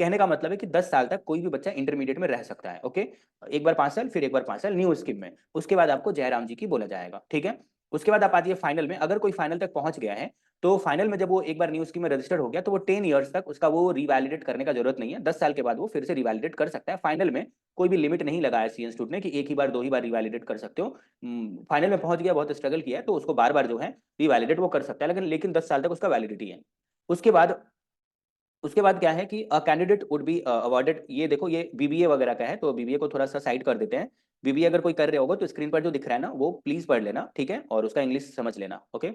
कहने का मतलब है कि 10 साल तक कोई भी बच्चा इंटरमीडिएट में रह सकता है। ओके, एक बार 5 साल, फिर एक बार 5 साल न्यू स्कीम में, उसके बाद आपको जयराम जी की बोला जाएगा। ठीक है, उसके बाद आप आइए फाइनल में। अगर कोई फाइनल तक पहुंच गया है, तो फाइनल में जब वो एक बार न्यू स्कीम में रजिस्टर्ड हो गया, तो वो 10 ईयर्स तक उसका वो रिवैलिडेट करने का जरूरत नहीं है। 10 साल के बाद वो फिर से रिवैलिडेट कर सकता है। फाइनल में कोई भी लिमिट नहीं लगाया सी इंस्टीट्यूट ने कि एक ही बार, 2 ही बार रिवैलिडेट कर सकते हो। फाइनल में पहुंच गया, बहुत स्ट्रगल किया है, तो उसको बार बार जो है रिवैलिडेट वो कर सकता है, लेकिन 10 साल तक उसका वैलिडिटी है। उसके बाद क्या है कि कैंडिडेट वुड बी अवॉर्डेड, ये देखो ये बीबीए वगैरह का है, तो बीबीए को थोड़ा सा साइड कर देते हैं। बीबीए अगर कोई कर रहे होगा तो स्क्रीन पर जो दिख रहा है ना, वो प्लीज पढ़ लेना, ठीक है, और उसका इंग्लिश समझ लेना। ओके,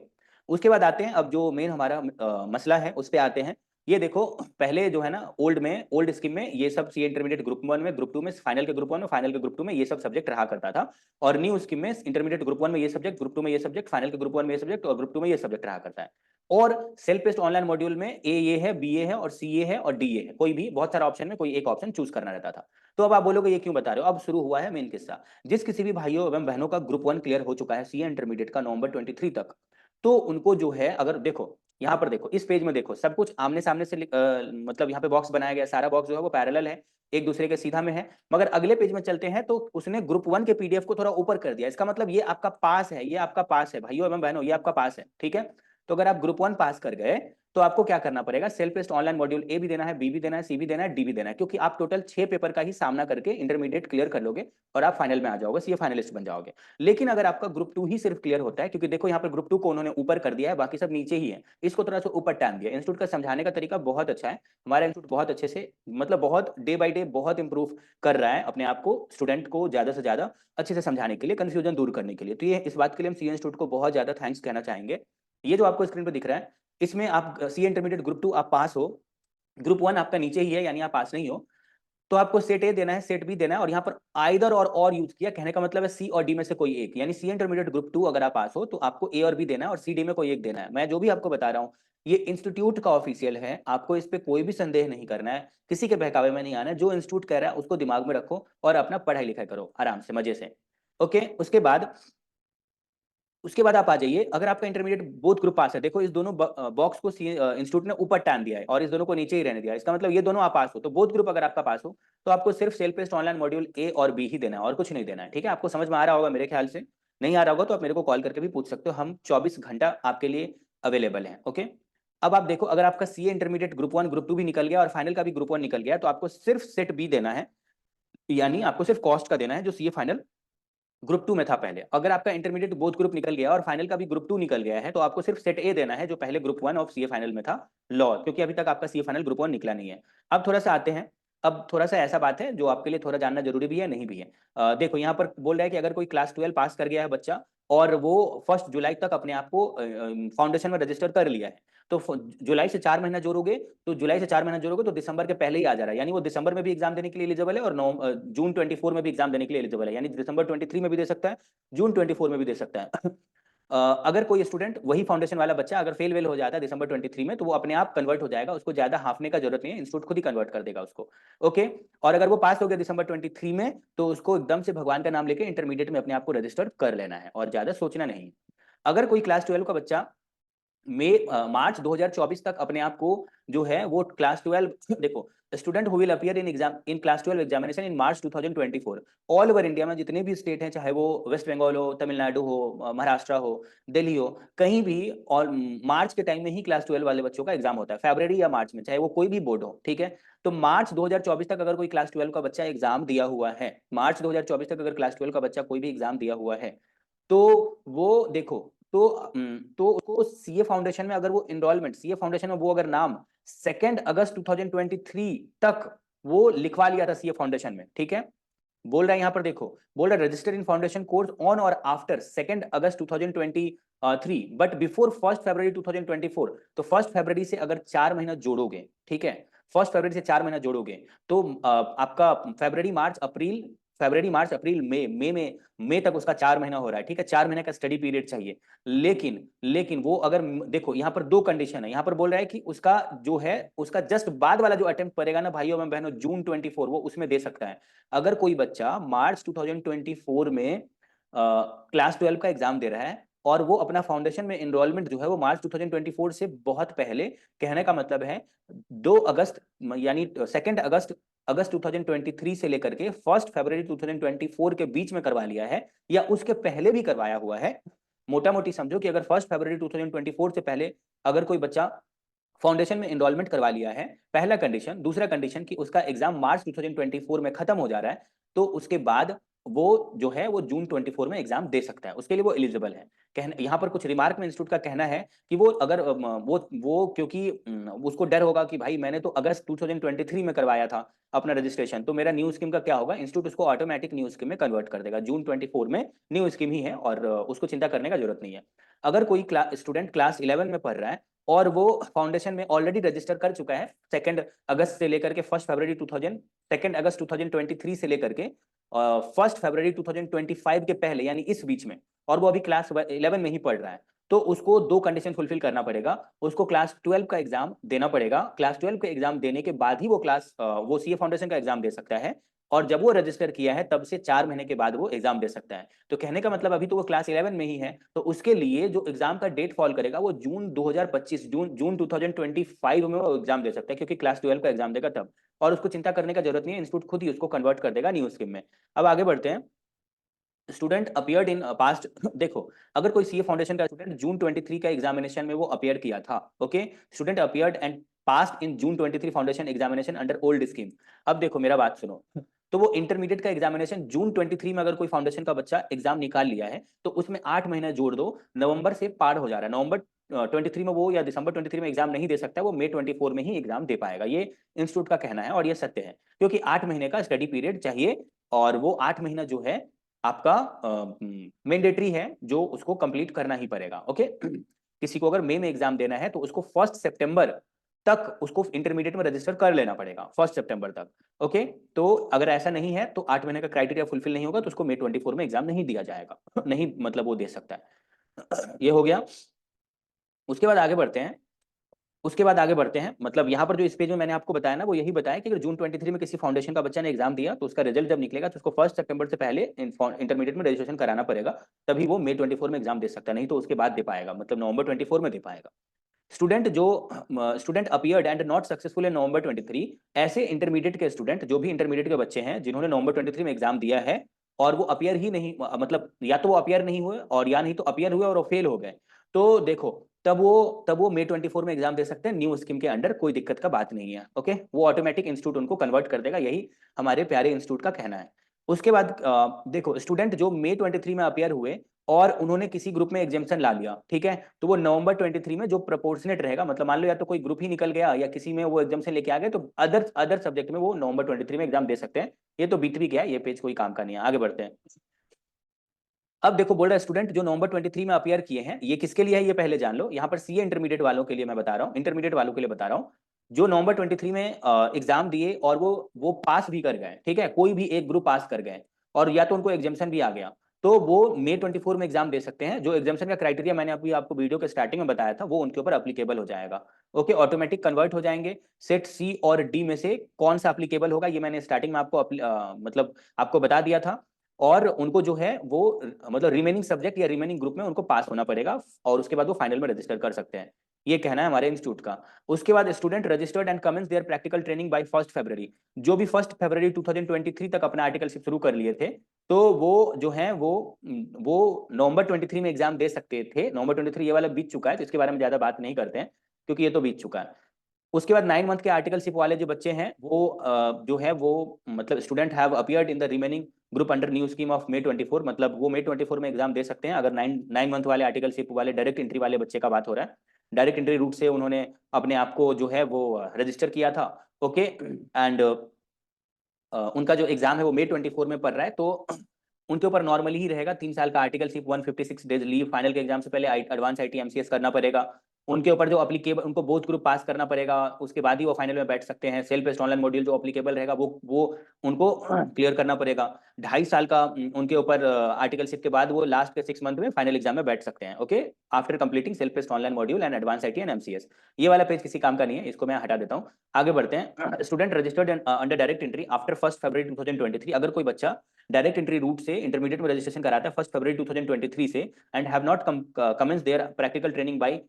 उसके बाद आते हैं, अब जो मेन हमारा मसला है उस पे आते हैं। ये देखो, पहले जो है ना, ओल्ड स्कीम में ये सब सी इंटरमीडिएट ग्रुप 1 में, ग्रुप 2 में, फाइनल के ग्रुप 1 में, फाइनल के ग्रुप 2 में ये सब सब्जेक्ट रहा करता था। और न्यू स्कीम में इंटरमीडिएट ग्रुप 1 में ये सब्जेक्ट, ग्रुप 2 में ये सब्जेक्ट, फाइनल के ग्रुप 1 में ये सब्जेक्ट, और ग्रुप 2 में ये सब्जेक्ट रहा करता है। और सेल्फ टेस्ट ऑनलाइन मॉड्यूल में ए ये है, बी ए है, और सी ए है, और डी ए है, कोई भी बहुत सारा ऑप्शन में कोई एक ऑप्शन चूज करना रहता था। तो अब आप बोलोगे ये क्यों बता रहे हो, अब शुरू हुआ है मेन किस्सा। जिस किसी भी भाइयों एवं बहनों का ग्रुप 1 क्लियर हो चुका है सीए इंटरमीडिएट का नवंबर 23 तक, तो उनको जो है, अगर देखो यहाँ पर देखो, इस पेज में देखो, सब कुछ आमने सामने से मतलब यहाँ पे बॉक्स बनाया गया, सारा बॉक्स जो है वो पैरेलल है, एक दूसरे के सीधा में है। मगर अगले पेज में चलते हैं तो उसने ग्रुप 1 के पीडीएफ को थोड़ा ऊपर कर दिया। इसका मतलब ये आपका पास है, ये आपका पास है भाइयों एवं बहनों, ये आपका पास है। ठीक है, तो अगर आप ग्रुप 1 पास कर गए, तो आपको क्या करना पड़ेगा, self test online module A भी देना है, बी भी देना है, सी भी देना है, डी भी देना है, क्योंकि आप टोटल 6 पेपर का ही सामना करके इंटरमीडिएट क्लियर कर लोगे और आप फाइनल में आ जाओगे, सीए फाइनलिस्ट बन जाओगे। लेकिन अगर आपका ग्रुप 2 ही सिर्फ क्लियर होता है, क्योंकि देखो यहाँ पर ग्रुप 2 को उन्होंने ऊपर कर दिया है, बाकी सब नीचे ही है, इसको थोड़ा सा ऊपर टान दिया। इंस्टीट्यूट का समझाने का तरीका बहुत अच्छा है, हमारा इंस्टीट्यूट बहुत अच्छे से, मतलब बहुत डे बाई डे बहुत इंप्रूव कर रहा है अपने आप को, स्टूडेंट को ज्यादा से ज्यादा अच्छे से समझाने के लिए, कंफ्यूजन दूर करने के लिए। तो ये इस बात के लिए हम सी इंस्टीट्यूट को बहुत ज्यादा थैंक्स कहना चाहेंगे। ये जो आपको स्क्रीन पर दिख रहा है, इसमें आप सी इंटरमीडिएट ग्रुप 2 आप पास हो, ग्रुप 1 आपका नीचे ही है, यानी आप पास नहीं हो, तो आपको सेट ए देना है, सेट बी देना है, और यहाँ पर आइदर और यूज किया, कहने का मतलब है सी और डी में से कोई एक, यानी सी इंटरमीडिएट ग्रुप 2 अगर आप पास हो तो आपको ए और बी देना है, और सी डी में कोई एक देना है। मैं जो भी आपको बता रहा हूँ ये इंस्टीट्यूट का ऑफिशियल है, आपको इस पे कोई भी संदेह नहीं करना है, किसी के बहकावे में नहीं आना है। जो इंस्टीट्यूट कह रहा है उसको दिमाग में रखो और अपना पढ़ाई लिखाई करो आराम से, मजे से। ओके, उसके बाद आप आ जाइए, अगर आपका इंटरमीडिएट बोथ ग्रुप पास है, देखो इस दोनों बॉक्स को इंस्टीट्यूट ने ऊपर टान दिया है और इस दोनों को नीचे ही रहने दिया है। इसका मतलब ये दोनों आप पास हो, तो बोथ ग्रुप अगर आपका पास हो तो आपको सिर्फ self test online module A और बी ही देना है, और कुछ नहीं देना है। ठीक है, आपको समझ में आ रहा होगा मेरे ख्याल से। नहीं आ रहा होगा तो आप मेरे को कॉल करके भी पूछ सकते हो, हम 24 घंटा आपके लिए अवेलेबल हैं। ओके, अब आप देखो, अगर आपका सीए इंटरमीडिएट ग्रुप 1 ग्रुप 2 भी निकल गया और फाइनल का भी ग्रुप 1 निकल गया, तो आपको सिर्फ सेट बी देना है, यानी आपको सिर्फ कॉस्ट का देना है, जो सीए फाइनल ग्रुप 2 में था पहले। अगर आपका इंटरमीडिएट बोथ ग्रुप निकल गया और फाइनल का भी ग्रुप 2 निकल गया है, तो आपको सिर्फ सेट ए देना है, जो पहले ग्रुप 1 ऑफ सीए फाइनल में था, लॉ, क्योंकि अभी तक आपका सीए फाइनल ग्रुप 1 निकला नहीं है। अब थोड़ा सा आते हैं, अब थोड़ा सा ऐसा बात है जो आपके लिए थोड़ा जानना जरूरी भी है, नहीं भी है। देखो यहाँ पर बोल रहा है कि अगर कोई क्लास 12 पास कर गया है बच्चा और वो 1 जुलाई तक अपने आप को फाउंडेशन में रजिस्टर कर लिया है, तो जुलाई से 4 महीना जोड़ोगे, तो जुलाई से 4 महीना जोड़ोगे तो दिसंबर के पहले ही आ जा रहा है, यानी वो दिसंबर में भी एग्जाम देने के लिए एलिजिबल है, और जून 24 में भी एग्जाम देने के लिए एलिजिबल है, यानी दिसंबर 23 में भी दे सकता है, जून 24 में भी दे सकता है। अगर कोई स्टूडेंट, वही फाउंडेशन वाला बच्चा अगर फेल वेल हो जाता है दिसंबर 23 में, तो वो अपने आप कन्वर्ट हो जाएगा, उसको ज्यादा हाफने का जरूरत नहीं है, इंस्टीट्यूट खुद ही कन्वर्ट कर देगा उसको। ओके, और अगर वो पास हो गया दिसंबर 23 में, तो उसको एकदम से भगवान का नाम लेके इंटरमीडिएट में अपने आप को रजिस्टर कर लेना है, और ज्यादा सोचना नहीं। अगर कोई क्लास 12 का बच्चा मार्च 2024 तक अपने आप को जो है वो क्लास 12 देखो, student who will appear in class 12 examination in March 2024 all over India में, जितने भी स्टेट हैं, चाहे वो वेस्ट बंगाल हो, तमिलनाडु हो, महाराष्ट्र हो, दिल्ली हो, कहीं भी, और मार्च के टाइम में ही क्लास 12 वाले बच्चों का एग्जाम होता है, फरवरी या मार्च में, चाहे वो कोई भी बोर्ड हो। ठीक है, तो मार्च 2024 तक अगर कोई क्लास 12 का बच्चा एग्जाम दिया हुआ है, मार्च 2024 तक अगर क्लास 12 का बच्चा कोई भी एग्जाम दिया हुआ है, तो वो देखो तो उसको सीए फाउंडेशन में अगर वो इनरोलमेंट सीए फाउंडेशन में वो अगर नाम 2 अगस्त 2023 तक वो लिखवा लिया था सीए फाउंडेशन में, ठीक है, बोल रहा है यहाँ पर देखो, बोल रहा है register in foundation course on or after 2 August 2023 but before 1 फरवरी 2024। तो 1 फरवरी से अगर 4 महीना जोड़ोगे, ठीक है, 1 फरवरी से 4 महीना जोड़ोगे तो आपका फरवरी मार्च अप्रैल मई तक उसका 4 महीना हो रहा है, ठीक है, 4 महीने का स्टडी पीरियड चाहिए। लेकिन वो अगर देखो यहाँ पर दो कंडीशन है, यहाँ पर बोल रहा है कि उसका जो है उसका जस्ट बाद वाला जो अटेम्प्ट करेगा ना भाइयों और बहनों, जून 24 वो उसमें दे सकता है। अगर कोई बच्चा मार्च 2024 में क्लास 12 का एग्जाम दे रहा है और वो अपना फाउंडेशन में एनरोलमेंट जो है वो मार्च 2024 से बहुत पहले, कहने का मतलब है 2 अगस्त यानी 2 अगस्त 2023 से लेकर के 1 फरवरी 2024 के बीच में करवा लिया है या उसके पहले भी करवाया हुआ है, मोटा मोटी समझो कि अगर 1 फरवरी 2024 से पहले अगर कोई बच्चा फाउंडेशन में एनरोलमेंट करवा लिया है, पहला कंडीशन। दूसरा कंडीशन कि उसका एग्जाम मार्च 2024 में खत्म हो जा रहा है, तो उसके बाद वो जो है वो जून 24 में एग्जाम दे सकता है, उसके लिए वो एलिजिबल है। कहना यहाँ पर कुछ रिमार्क में इंस्टीट्यूट का कहना है कि वो अगर वो क्योंकि उसको डर होगा कि भाई मैंने तो अगस्त 2023 में करवाया था अपना रजिस्ट्रेशन, तो मेरा न्यू स्कीम का क्या होगा, इंस्टीट्यूट उसको ऑटोमेटिक न्यू स्कीम में कन्वर्ट कर देगा। जून 24 में न्यू स्कीम ही है और उसको चिंता करने का जरूरत नहीं है। अगर कोई स्टूडेंट क्लास 11 में पढ़ रहा है और वो फाउंडेशन में ऑलरेडी रजिस्टर कर चुका है 2 अगस्त से लेकर के 1 फरवरी 2023 से लेकर के 1 फरवरी 2025 के पहले यानी इस बीच में, और वो अभी क्लास 11 में ही पढ़ रहा है, तो उसको दो कंडीशन फुलफिल करना पड़ेगा। उसको क्लास 12 का एग्जाम देना पड़ेगा, क्लास 12 का एग्जाम देने के बाद ही वो सीए फाउंडेशन का एग्जाम दे सकता है, और जब वो रजिस्टर किया है तब से 4 महीने के बाद वो एग्जाम दे सकता है। तो कहने का मतलब अभी तो वो क्लास 11 में ही है, तो उसके लिए जो एग्जाम का डेट फॉल करेगा वो जून 2025 जून 2025 में वो एग्जाम दे सकता है, क्योंकि क्लास 12 का एग्जाम देगा तब, और उसको चिंता करने का जरूरत नहीं है, इंस्टीट्यूट खुद ही उसको कन्वर्ट कर देगा न्यू स्कीम में। अब आगे बढ़ते हैं। स्टूडेंट अपियर्ड इन पास्ट देखो, अगर कोई सीए फाउंडेशन का स्टूडेंट जून 23 का एग्जामिनेशन में वो अपियर किया था, okay, student appeared and past in June 23 foundation examination under old scheme. अब देखो मेरा बात सुनो, तो वो इंटरमीडिएट का एग्जामिनेशन जून 23 में अगर कोई फाउंडेशन का बच्चा एग्जाम निकाल लिया है तो उसमें 8 महीने जोड़ दो, नवंबर से पार हो जा रहा है, नवंबर 23 में वो या दिसंबर 23 में एग्जाम नहीं दे सकता, वो मई 24 में ही एग्जाम दे पाएगा। ये इंस्टीट्यूट का कहना है और ये सत्य है, क्योंकि 8 महीने का स्टडी पीरियड चाहिए और वो 8 महीना जो है आपका मैंडेटरी है, जो उसको कंप्लीट करना ही पड़ेगा। ओके किसी को अगर मई में एग्जाम देना है तो उसको 1 सितंबर तक उसको इंटरमीडिएट में रजिस्टर कर लेना पड़ेगा, 1 सितंबर तक। ओके तो अगर ऐसा नहीं है तो 8 महीने का क्राइटेरिया फुलफिल नहीं होगा तो उसको मई 24 में एग्जाम नहीं दिया जाएगा नहीं मतलब वो दे सकता है ये हो गया। उसके बाद आगे बढ़ते हैं, मतलब यहाँ पर जो इस पेज में मैंने आपको बताया ना वो यही बताया कि अगर जून 23 में किसी फाउंडेशन का बच्चा ने एग्जाम दिया तो उसका रिजल्ट जब निकलेगा तो उसको 1 सितंबर से पहले इंटरमीडिएट में रजिस्ट्रेशन कराना पड़ेगा, तभी वो मई 24 में एग्जाम दे सकता है, नहीं तो उसके बाद दे पाएगा, मतलब नवंबर 24 में दे पाएगा। Student appeared and not successful in November 23, ऐसे इंटरमीडिएट के स्टूडेंट जो भी इंटरमीडिएट के बच्चे हैं जिन्होंने नवंबर 23 में एग्जाम दिया है और वो अपियर ही नहीं, मतलब या तो वो अपियर नहीं हुए और या नहीं तो अपियर हुए और वो फेल हो गए, तो देखो तब वो मई 24 में एग्जाम दे सकते हैं न्यू स्कीम के अंडर, कोई दिक्कत का बात नहीं है। ओके वो ऑटोमेटिक इंस्टीट्यूट उनको कन्वर्ट कर देगा, यही हमारे प्यारे इंस्टीट्यूट का कहना है। उसके बाद देखो स्टूडेंट जो मई 23 में अपियर हुए और उन्होंने किसी ग्रुप में एग्जामेशन ला लिया, ठीक है, तो वो नवंबर 23 में जो प्रोपोर्शनेट रहेगा, मतलब मान लो या तो कोई ग्रुप ही निकल गया या किसी में वो एग्जामेशन लेके आ गए, तो अदर सब्जेक्ट में वो नवंबर 23 में एग्जाम दे सकते हैं। ये तो बीट भी गया, ये पेज कोई काम का नहीं है। आगे बढ़ते हैं। अब देखो बोल रहा है स्टूडेंट जो नवंबर 23 में अपियर किए हैं, ये किसके लिए है ये पहले जान लो। यहाँ पर सीए इंटरमीडिएट वालों के लिए मैं बता रहा हूँ, इंटरमीडिएट वालों के लिए बता रहा हूँ जो नवंबर 23 में एग्जाम दिए और वो पास भी कर गए, ठीक है, कोई भी एक ग्रुप पास कर गए और या तो उनको एग्जामेशन भी आ गया, तो वो मई 24 में एग्जाम दे सकते हैं। जो एग्जामेशन का क्राइटेरिया मैंने अभी आपको वीडियो के स्टार्टिंग में बताया था वो उनके ऊपर अप्लीकेबल हो जाएगा। ओके ऑटोमेटिक कन्वर्ट हो जाएंगे। सेट सी और डी में से कौन सा अप्लीकेबल होगा ये मैंने स्टार्टिंग में आपको मतलब आपको बता दिया था, और उनको जो है वो मतलब रिमेनिंग सब्जेक्ट या रिमेनिंग ग्रुप में उनको पास होना पड़ेगा और उसके बाद वो फाइनल में रजिस्टर कर सकते हैं, ये कहना है हमारे इंस्टीट्यूट का। उसके बाद student registered and commence their practical training by 1 फरवरी, जो भी 1 फरवरी 2023 तक अपना आर्टिकलशिप शुरू कर लिए थे, तो वो जो है वो नवंबर 23 में एग्जाम दे सकते थे। नवंबर 23 ये वाला बीत चुका है तो इसके बारे में ज्यादा बात नहीं करते हैं क्योंकि ये तो बीत चुका है। उसके बाद 9 मंथ के आर्टिकलशिप वाले जो बच्चे हैं वो जो है वो मतलब student have appeared in the remaining group under new scheme of May 24, मतलब वो May 24 में एग्जाम दे सकते हैं अगर 9 मंथ वाले आर्टिकलशिप वाले डायरेक्ट एंट्री वाले बच्चे का बात हो रहा है। डायरेक्ट एंट्री रूट से उन्होंने अपने आप को जो है वो रजिस्टर किया था। ओके, एंड उनका जो एग्जाम है वो May 24 में पड़ रहा है, तो उनके ऊपर नॉर्मली ही रहेगा 3 साल का आर्टिकलशिप, 156 डेज लीव, फाइनल के एग्जाम से पहले एडवांस आईटी एमसीएस करना पड़ेगा। उनके ऊपर जो अप्लीकेबल, उनको बोथ ग्रुप पास करना पड़ेगा, उसके बाद ही वो फाइनल में बैठ सकते हैं। सेल्फ बेस्ड ऑनलाइन मॉड्यूल जो अप्लीकेबल रहेगा वो उनको क्लियर करना पड़ेगा। 2.5 साल का उनके ऊपर आर्टिकलशिप के बाद वो लास्ट के 6 मंथ में फाइनल एग्जाम में बैठ सकते हैं। Okay, after completing self based online module and advance IT and MCS. ये वाला पेज किसी काम का नहीं है, इसको मैं हटा देता हूँ। आगे बढ़ते हैं। Student registered under direct entry after 1 फरवरी 2023, अगर कोई बच्चा डायरेक्ट एंट्री रूट से इंटरमीडिएट में रजिस्ट्रेशन कराता है 1 फरवरी 2023 से and have not commence their practical training by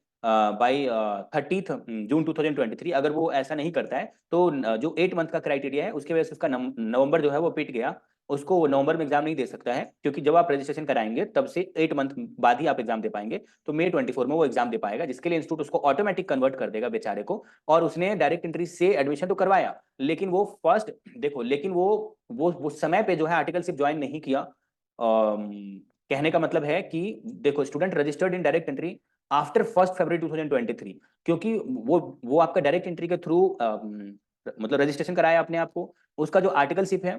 30 जून 2023, अगर वो ऐसा नहीं करता है तो जो 8 मंथ का क्राइटेरिया है उसके वजह से उसका नवंबर जो है वो पिट गया, उसको नवंबर में एग्जाम नहीं दे सकता है, क्योंकि जब आप रजिस्ट्रेशन कराएंगे तब से 8 मंथ बाद ही आप एग्जाम दे पाएंगे। तो May 24 में वो एग्जाम दे पाएगा, जिसके लिए इंस्टीट्यूट उसको ऑटोमेटिक कन्वर्ट कर देगा बेचारे को। और उसने डायरेक्ट एंट्री से एडमिशन तो करवाया, लेकिन वो फर्स्ट देखो, लेकिन वो समय पे जो है आर्टिकलशिप ज्वाइन नहीं किया। कहने का मतलब है कि देखो, student registered in direct entry after 1 फरवरी 2023, क्योंकि वो आपका डायरेक्ट एंट्री के थ्रू मतलब रजिस्ट्रेशन कराया अपने आप को, उसका जो आर्टिकलशिप है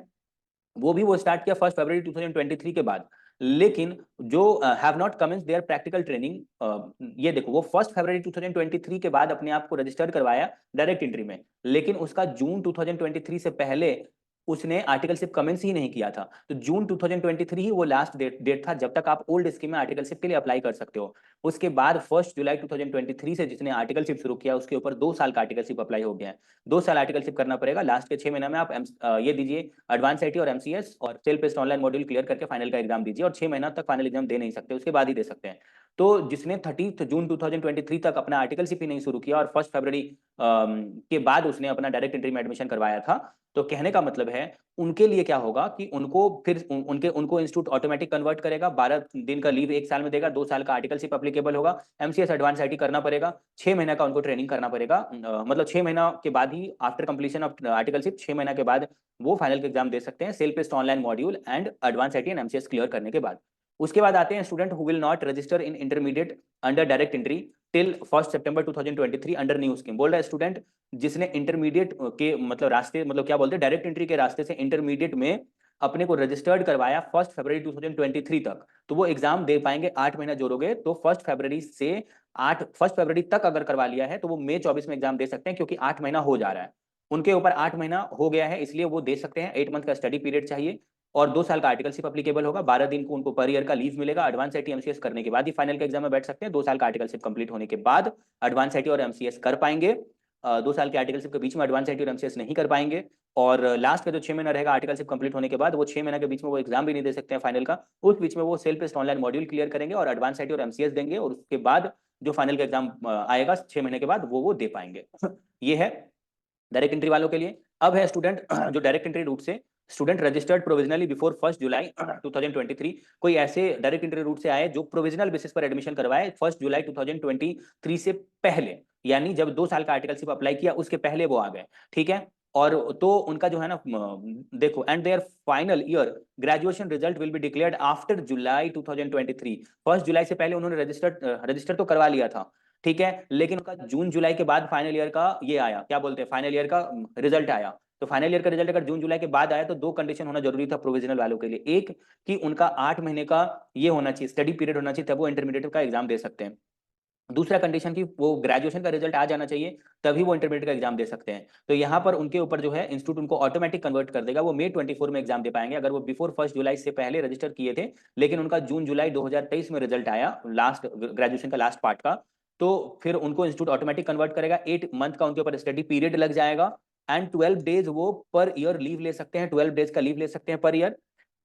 वो स्टार्ट किया 1 फरवरी 2023 के बाद। लेकिन जो have not commence their practical training, ये देखो वो 1 फरवरी 2023 के बाद अपने आप को रजिस्टर्ड करवाया डायरेक्ट एंट्री में, लेकिन उसका जून 2023 से पहले उसने आर्टिकलशिप कमेंस ही नहीं किया था। तो जून 2023 ही वो लास्ट डेट था जब तक आप ओल्ड स्कीम में आर्टिकलशिप के लिए अप्लाई कर सकते हो। उसके बाद 1 जुलाई 2023 से जिसने आर्टिकलशिप शुरू किया उसके ऊपर 2 साल का आर्टिकलशिप अप्लाई हो गया है। 2 साल आर्टिकलशिप करना पड़ेगा। लास्ट के 6 महीना में आप ये दीजिए एडवांस आईटी और एमसीएस और self based online module clear करके फाइनल का एग्जाम दीजिए, और 6 महीना तक फाइनल एग्जाम दे नहीं सकते, उसके बाद ही दे सकते हैं। तो जिसने 30 जून 2023 तक अपना आर्टिकलशिप ही नहीं शुरू किया और 1 फरवरी के बाद उसने अपना डायरेक्ट एंट्री में एडमिशन करवाया था, तो कहने का मतलब है उनके लिए क्या होगा कि उनको फिर उनको इंस्टीट्यूट ऑटोमेटिक कन्वर्ट करेगा, 12 दिन का लीव 1 साल में देगा, 2 साल का आर्टिकलशिप एप्लीकेबल होगा, एमसीएस एडवांस आईटी करना पड़ेगा, 6 महीना का उनको ट्रेनिंग करना पड़ेगा। मतलब 6 महीना के बाद ही आफ्टर कंप्लीशन ऑफ आर्टिकलशिप 6 महीना के बाद वो फाइनल के एग्जाम दे सकते हैं, self based online module and advance IT and MCS clear करने के बाद। उसके बाद आते हैं student who will not register in intermediate under direct entry till 1 September 2023 under new scheme. बोल रहा है स्टूडेंट जिसने इंटरमीडिएट के मतलब रास्ते, मतलब क्या बोलते हैं, डायरेक्ट एंट्री के रास्ते से इंटरमीडिएट में अपने को रजिस्टर्ड करवाया 1 फरवरी 2023 तक, तो वो एग्जाम दे पाएंगे। 8 महीना जोड़ोगे तो 1 फरवरी से 1 फरवरी तक अगर करवा लिया है तो वो May 24 में एग्जाम दे सकते हैं, क्योंकि 8 महीना हो जा रहा है उनके ऊपर, 8 महीना हो गया है, इसलिए वो दे सकते हैं। 8 मंथ का स्टडी पीरियड चाहिए और 2 साल का आर्टिकलशिप एप्लीकेबल होगा, 12 दिन को उनको पर ईयर का लीव मिलेगा। एडवांस आईटी एमसीएस करने के बाद ही फाइनल के एग्जाम में बैठ सकते हैं। 2 साल का आर्टिकलशिप कंप्लीट होने के बाद एडवांस आईटी और एमसीएस कर पाएंगे। 2 साल के आर्टिकलशिप के बीच में एडवांस आईटी और एमसीएस नहीं कर पाएंगे, और लास्ट का जो 6 महीना रहेगा आर्टिकलशिप कंप्लीट होने के बाद, वो 6 महीना के बीच में वो एग्जाम भी नहीं दे सकते हैं फाइनल का। उस बीच में वो self based online module clear करेंगे और एडवांस आईटी और एमसीएस देंगे, और उसके बाद जो फाइनल का एग्जाम आएगा 6 महीने के बाद वो दे पाएंगे। ये है डायरेक्ट एंट्री वालों के लिए। अब है स्टूडेंट जो डायरेक्ट एंट्री रूट से student registered provisionally before 1 July 2023, कोई ऐसे डायरेक्ट एंट्री रूट से आए जो प्रोविजनल बेसिस पर एडमिशन करवाए 1 जुलाई 2023 से पहले, यानी जब 2 साल का आर्टिकलशिप अप्लाई किया उसके पहले वो आ गए, ठीक है। और तो उनका जो है ना, देखो, and their final year graduation result will be declared after July 2023। 1 जुलाई से पहले उन्होंने रजिस्टर तो करवा लिया था, ठीक है, लेकिन उनका जून जुलाई के बाद फाइनल ईयर का ये आया, क्या बोलते हैं, फाइनल ईयर का रिजल्ट आया। तो फाइनल ईयर का रिजल्ट अगर जून जुलाई के बाद आया तो 2 कंडीशन होना जरूरी था प्रोविजनल वालों के लिए। एक कि उनका 8 महीने का ये होना चाहिए, स्टडी पीरियड होना चाहिए, तब वो इंटरमीडिएट का एग्जाम दे सकते हैं। दूसरा कंडीशन कि वो ग्रेजुएशन का रिजल्ट आ जाना चाहिए, तभी वो इंटरमीडिएट का एग्जाम दे सकते हैं। तो यहाँ पर उनके ऊपर जो है इंस्टीट्यूट उनको ऑटोमेटिक कन्वर्ट कर देगा, वो May 24 में एग्जाम दे पाएंगे अगर वो बिफोर 1 जुलाई से पहले रजिस्टर किए थे, लेकिन उनका जून जुलाई 2023 में रिजल्ट आया लास्ट ग्रेजुएशन का लास्ट पार्ट का, तो फिर उनको इंस्टीट्यूट ऑटोमेटिक कन्वर्ट करेगा। 8 मंथ का उनके ऊपर स्टडी पीरियड लग जाएगा एंड 12 डेज वो पर ईयर लीव ले सकते हैं, 12 डेज का लीव ले सकते हैं पर ईयर।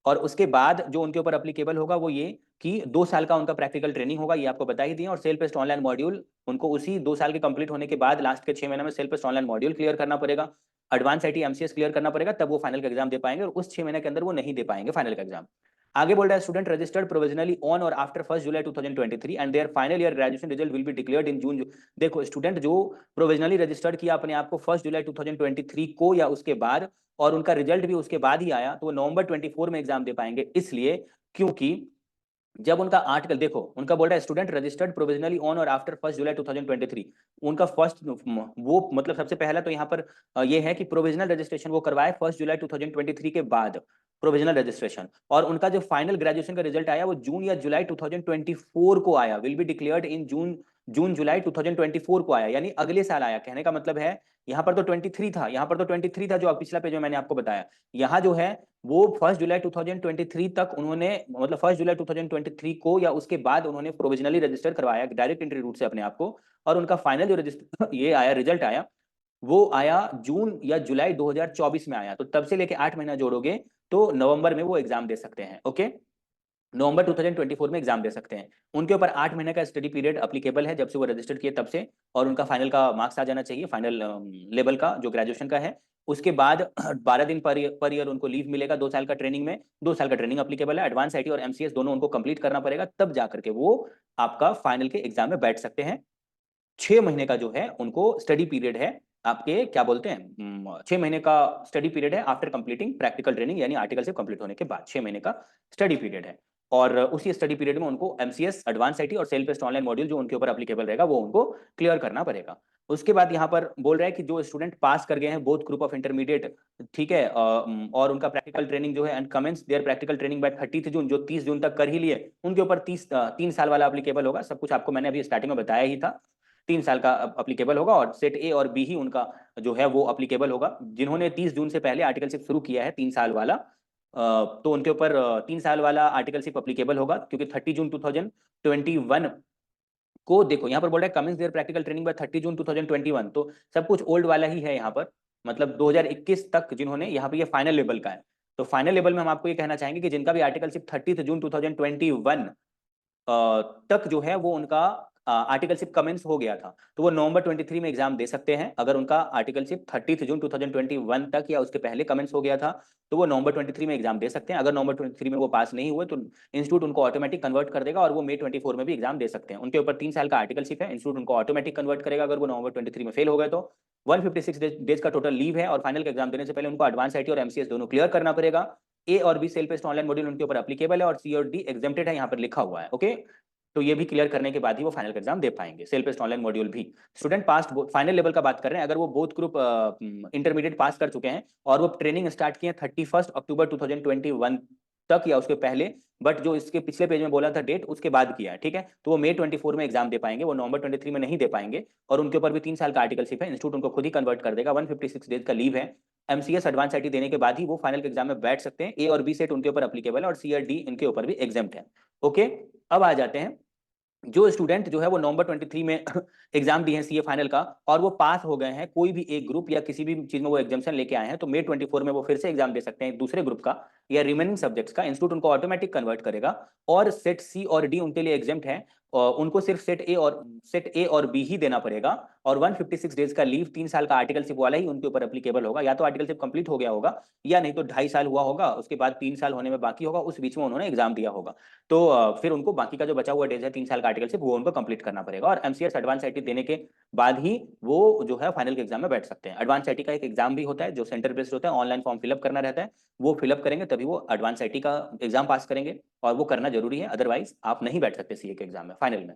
और उसके बाद जो उनके ऊपर अप्लीकेबल होगा वो ये कि 2 साल का उनका प्रैक्टिकल ट्रेनिंग होगा, ये आपको बता ही दिए, और सेल्फ बेस्ड ऑनलाइन मॉड्यूल उनको उसी 2 साल के कंप्लीट होने के बाद लास्ट के 6 महीने में self based online module clear करना पड़ेगा, एडवांस आईटी एमसीएस क्लियर करना पड़ेगा, तब वो फाइनल का एग्जाम दे पाएंगे, और उस 6 महीने के अंदर वो नहीं दे पाएंगे फाइनल का एग्जाम। आगे बोल रहा है student registered provisionally on or after 1 July 2023 and their final year graduation result will be declared in June. देखो स्टूडेंट जो प्रोविजनली रजिस्टर्ड किया अपने आप को 1 जुलाई 2023 को या उसके बाद, और उनका रिजल्ट भी उसके बाद ही आया, तो वो नवंबर 24 में एग्जाम दे पाएंगे। इसलिए क्योंकि जब उनका आर्टिकल देखो, उनका बोल रहा है student registered provisionally on or after 1 July 2023, उनका फर्स्ट वो मतलब सबसे पहला तो यहाँ पर ये है कि प्रोविजनल रजिस्ट्रेशन वो करवाए 1 जुलाई 2023 के बाद, प्रोविजनल रजिस्ट्रेशन। और उनका जो फाइनल ग्रेजुएशन का रिजल्ट आया वो जून या जुलाई 2024 को आया, विल बी डिक्लेयर्ड इन जून जुलाई 2024 को आया, यानी अगले साल आया। कहने का मतलब है यहाँ पर तो 23 था, यहाँ पर तो 23 था जो पिछला पेज में मैंने आपको बताया। यहाँ जो है वो 1 जुलाई 2023 तक उन्होंने, मतलब 1 जुलाई 2023 को या उसके बाद उन्होंने प्रोविजनली रजिस्टर करवाया डायरेक्ट एंट्री रूट से अपने आप को, और उनका फाइनल जो रजिस्टर ये आया, रिजल्ट आया, वो आया जून या जुलाई 2024 में आया। तो तब से लेके 8 महीना जोड़ोगे तो नवंबर में वो एग्जाम दे सकते हैं। ओके, नवंबर 2024 में एग्जाम दे सकते हैं। उनके ऊपर 8 महीने का स्टडी पीरियड अप्लीकेबल है, जब से वो रजिस्टर किए तब से, और उनका फाइनल का मार्क्स आ जाना चाहिए, फाइनल लेवल का जो ग्रेजुएशन का है। उसके बाद 12 दिन पर ईयर उनको लीव मिलेगा 2 साल का ट्रेनिंग में, 2 साल का ट्रेनिंग अप्लीकेबल है। एडवांस आईटी और एमसीएस दोनों उनको कंप्लीट करना पड़ेगा, तब जाकर के वो आपका फाइनल के एग्जाम में बैठ सकते हैं। 6 महीने का जो है उनको स्टडी पीरियड है, आपके क्या बोलते हैं, 6 महीने का स्टडी पीरियड है आफ्टर कंप्लीटिंग प्रैक्टिकल ट्रेनिंग, यानी आर्टिकल से कंप्लीट होने के बाद 6 महीने का स्टडी पीरियड है। और उसी स्टडी पीरियड में उनको एमसीएस, एडवांस आईटी और सेल्फ टेस्ट ऑनलाइन मॉड्यूल जो उनके ऊपर एप्लीकेबल रहेगा वो उनको क्लियर करना पड़ेगा। उसके बाद यहाँ पर बोल रहा है कि जो स्टूडेंट पास कर गए हैं बोथ ग्रुप ऑफ इंटरमीडिएट, ठीक है, और उनका प्रैक्टिकल ट्रेनिंग जो है and commence their practical training by 30 जून, जो 30 जून तक कर ही लिए, उनके ऊपर 3 साल वाला एप्लीकेबल होगा। सब कुछ आपको मैंने अभी स्टार्टिंग में बताया ही था, 3 साल का अप्लीकेबल होगा, और सेट ए और बी ही उनका जो है वो अप्लीकेबल होगा। जिन्होंने 30 जून से पहले आर्टिकलशिप शुरू किया है 3 साल वाला, तो उनके ऊपर 3 साल वाला आर्टिकलशिप अप्लीकेबल होगा, क्योंकि 30 जून 2021 को, देखो यहाँ पर बोल रहा है commence their practical training by 30 जून 2021, तो सब कुछ ओल्ड वाला ही है यहाँ पर, मतलब 2021 तक जिन्होंने, यहाँ पे ये फाइनल लेवल का है। तो फाइनल लेवल में हम आपको ये कहना चाहेंगे कि जिनका भी आर्टिकलशिप 30 जून 2021 तक जो है वो उनका आर्टिकलशिप कमेंस हो गया था, तो वो नवंबर 23 में एग्जाम दे सकते हैं। अगर उनका आर्टिकलशिप 30 जून 2021 तक या उसके पहले कमेंस हो गया था, तो वो नवंबर 23 में एग्जाम दे सकते हैं। अगर नवंबर 23 में वो पास नहीं हुए तो इंस्टीट्यूट उनको ऑटोमेटिक कन्वर्ट कर देगा, और वो मई 24 में भी एग्जाम दे सकते हैं। उनके ऊपर 3 साल का आर्टिकलशिप है, इंस्टीट्यूट उनको ऑटोमेटिक कन्वर्ट करेगा अगर वो नवंबर 23 में फेल हो गए तो। 156 डेज का टोटल लीव है, और फाइनल का एग्जाम देने से पहले उनको एडवांस आईटी और एमसीएस दोनों क्लियर करना पड़ेगा। ए और B self test online module उनके ऊपर एप्लीकेबल है, और सी और डी एग्जेम्प्टेड है, यहाँ पर लिखा हुआ है। ओके, तो ये भी क्लियर करने के बाद ही वो फाइनल का एग्जाम दे पाएंगे, सेल्फ टेस्ट ऑनलाइन मॉड्यूल भी। स्टूडेंट पास फाइनल लेवल का बात कर रहे हैं, अगर वो बोथ ग्रुप इंटरमीडिएट पास कर चुके हैं और वो ट्रेनिंग स्टार्ट किए 31 अक्टूबर 2021 तक या उसके पहले, बट जो इसके पिछले पेज में बोला था डेट उसके बाद किया है, ठीक है, तो वो मई 24 में एग्जाम दे पाएंगे, वो नवंबर 23 में नहीं दे पाएंगे। और उनके ऊपर भी 3 साल का आर्टिकलशिप है, इंस्टीट्यूट उनको खुद ही कन्वर्ट कर देगा। 156 डेज का लीव है, एमसीएस एडवांस आईटी देने के बाद ही वो फाइनल के एग्जाम में बैठ सकते हैं। ए और बी सेट उनके ऊपर एप्लीकेबल है, और सी और डी इनके ऊपर भी एग्जाम्प्ट है। ओके, अब आ जाते हैं जो स्टूडेंट जो है वो नवंबर 23 में एग्जाम दिए हैं सीए फाइनल का, और वो पास हो गए हैं कोई भी एक ग्रुप या किसी भी चीज में वो एग्जामेशन लेके आए हैं, तो मई 24 में वो फिर से एग्जाम दे सकते हैं दूसरे ग्रुप का या रिमेनिंग सब्जेक्ट्स का। इंस्टीट्यूट उनको ऑटोमेटिक कन्वर्ट करेगा, और सेट सी और डी उनके लिए एग्जाम्प्ट है, और उनको सिर्फ सेट ए और बी ही देना पड़ेगा। और 156 डेज का लीव 3 साल का आर्टिकलशिप वाला ही उनके ऊपर एप्लीकेबल होगा, या तो आर्टिकलशिप कंप्लीट हो गया होगा, या नहीं तो 2.5 साल हुआ होगा, उसके बाद 3 साल होने में बाकी होगा, उस बीच में उन्होंने एग्जाम दिया होगा, तो फिर उनको बाकी का जो बचा हुआ डेज है 3 साल का आर्टिकलशिप वो उनको कंप्लीट करना पड़ेगा। और एमसीएस एडवांस आईटी देने के बाद ही वो जो है फाइनल के एग्जाम में बैठ सकते हैं। एडवांस आईटी का एक एग्जाम भी होता है जो सेंटर बेस्ड होता है, ऑनलाइन फॉर्म फिलअप करना रहता है, वो फिलअप करेंगे तभी वो एडवांस आईटी का एग्जाम पास करेंगे, और वो करना जरूरी है, अदरवाइज आप नहीं बैठ सकते सीए के एग्जाम में फाइनल में।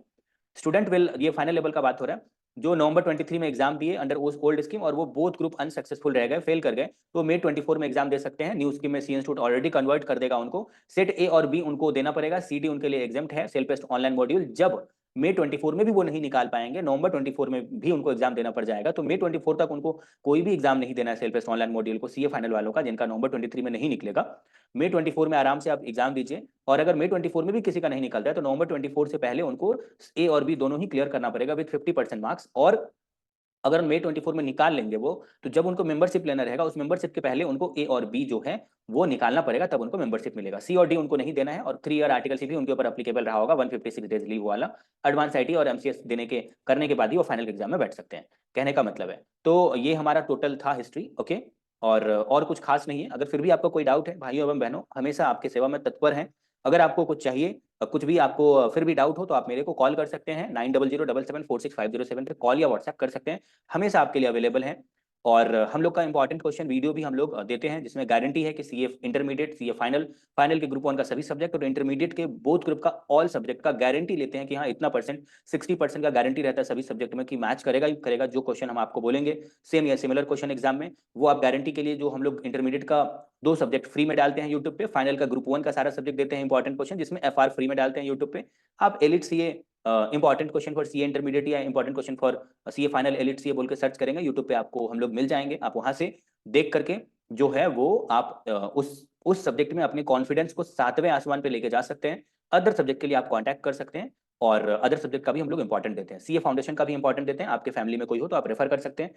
स्टूडेंट विल, ये फाइनल लेवल का बात हो रहा है, जो नवंबर 23 में एग्जाम दिए अंडर ओल्ड स्कीम और वो बोथ ग्रुप अनसक्सेसफुल रह गए, फेल कर गए, तो मई 24 में एग्जाम दे सकते हैं। न्यू स्कीम में सी इंस्टीट्यूट ऑलरेडी कन्वर्ट कर देगा उनको। सेट ए और बी उनको देना पड़ेगा, सी डी उनके लिए एग्जाम्प्ट है, सेल्फ टेस्ट ऑनलाइन मॉड्यूल जब मई 24 में भी वो नहीं निकाल पाएंगे, नवंबर 24 में भी उनको एग्जाम देना पड़ जाएगा। तो मई 24 तक उनको कोई भी एग्जाम नहीं देना है सेल्फ टेस्ट ऑनलाइन मॉड्यूल को, सीए फाइनल वालों का, जिनका नवंबर 23 में नहीं निकलेगा। मई 24 में आराम से आप एग्जाम दीजिए, और अगर मई 24 में भी किसी का नहीं निकलता है तो नवंबर 24 से पहले उनको ए और बी दोनों ही क्लियर करना पड़ेगा विद 50% मार्क्स। और अगर मई 24 में निकाल लेंगे वो, तो जब उनको मेंबरशिप लेना रहेगा उस मेंबरशिप के पहले उनको ए और बी जो है वो निकालना पड़ेगा, तब उनको मेंबरशिप मिलेगा। सी और डी उनको नहीं देना है, और 3 ईयर आर्टिकलशिप भी उनके ऊपर एप्लीकेबल रहा होगा, 156 डेज लीव वाला। एडवांस आईटी और एमसीएस देने के करने के बाद ही वो फाइनल एग्जाम में बैठ सकते हैं, कहने का मतलब है। तो ये हमारा टोटल था हिस्ट्री। ओके, और कुछ खास नहीं है। अगर फिर भी आपका कोई डाउट है भाइयों एवं बहनों, हमेशा आपके सेवा में तत्पर हैं। अगर आपको कुछ चाहिए, कुछ भी आपको फिर भी डाउट हो तो आप मेरे को कॉल कर सकते हैं 9007746507 पे कॉल या व्हाट्सएप कर सकते हैं, हमेशा आपके लिए अवेलेबल है। और हम लोग का इंपॉर्टेंट क्वेश्चन वीडियो भी हम लोग देते हैं, जिसमें गारंटी है कि CA intermediate, CA final, final के ग्रुप 1 का सभी सब्जेक्ट और इंटरमीडिएट के बोथ ग्रुप का ऑल सब्जेक्ट का गारंटी लेते हैं कि हाँ इतना परसेंट, 60% का गारंटी रहता है सभी सब्जेक्ट में कि मैच करेगा ही करेगा, जो क्वेश्चन हम आपको बोलेंगे सेम या सिमिलर क्वेश्चन एग्जाम में, वो आप गारंटी के लिए जो हम लोग इंटरमीडिएट का 2 सब्जेक्ट फ्री में डालते हैं यूट्यूब पे, फाइनल का ग्रुप 1 का सारा सब्जेक्ट देते हैं इंपॉर्टेंट क्वेश्चन, जिसमें एफआर फ्री में डालते हैं यूट्यूब पे। आप Elite CA important question for CA intermediate या important question for CA final Elite CA बोल के सर्च करेंगे यूट्यूब पे, आपको हम लोग मिल जाएंगे। आप वहां से देख करके जो है वो आप उस सब्जेक्ट में अपने कॉन्फिडेंस को 7वें आसमान पे लेके जा सकते हैं। अदर सब्जेक्ट के लिए आप कांटेक्ट कर सकते हैं, और अदर सब्जेक्ट का भी हम लोग इंपॉर्टेंट देते हैं, सीए फाउंडेशन का भी इंपॉर्टेंट देते हैं। आपके फैमिली में कोई हो तो आप रेफर कर सकते हैं।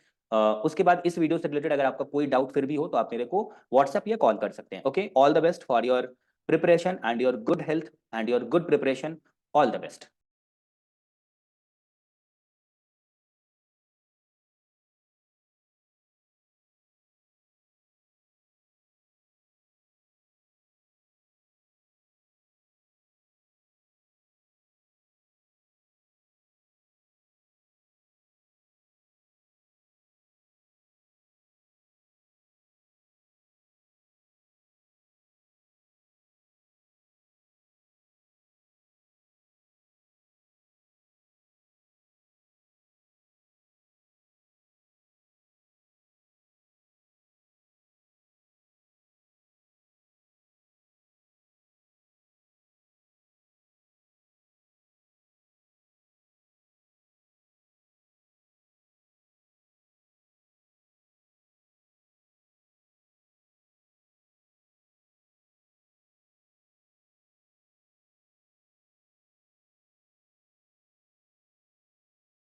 उसके बाद इस वीडियो से रिलेटेड अगर आपका कोई डाउट फिर भी हो तो आप मेरे को व्हाट्सएप या कॉल कर सकते हैं। Okay, all the best for your preparation and your good health and your good preparation, all the best.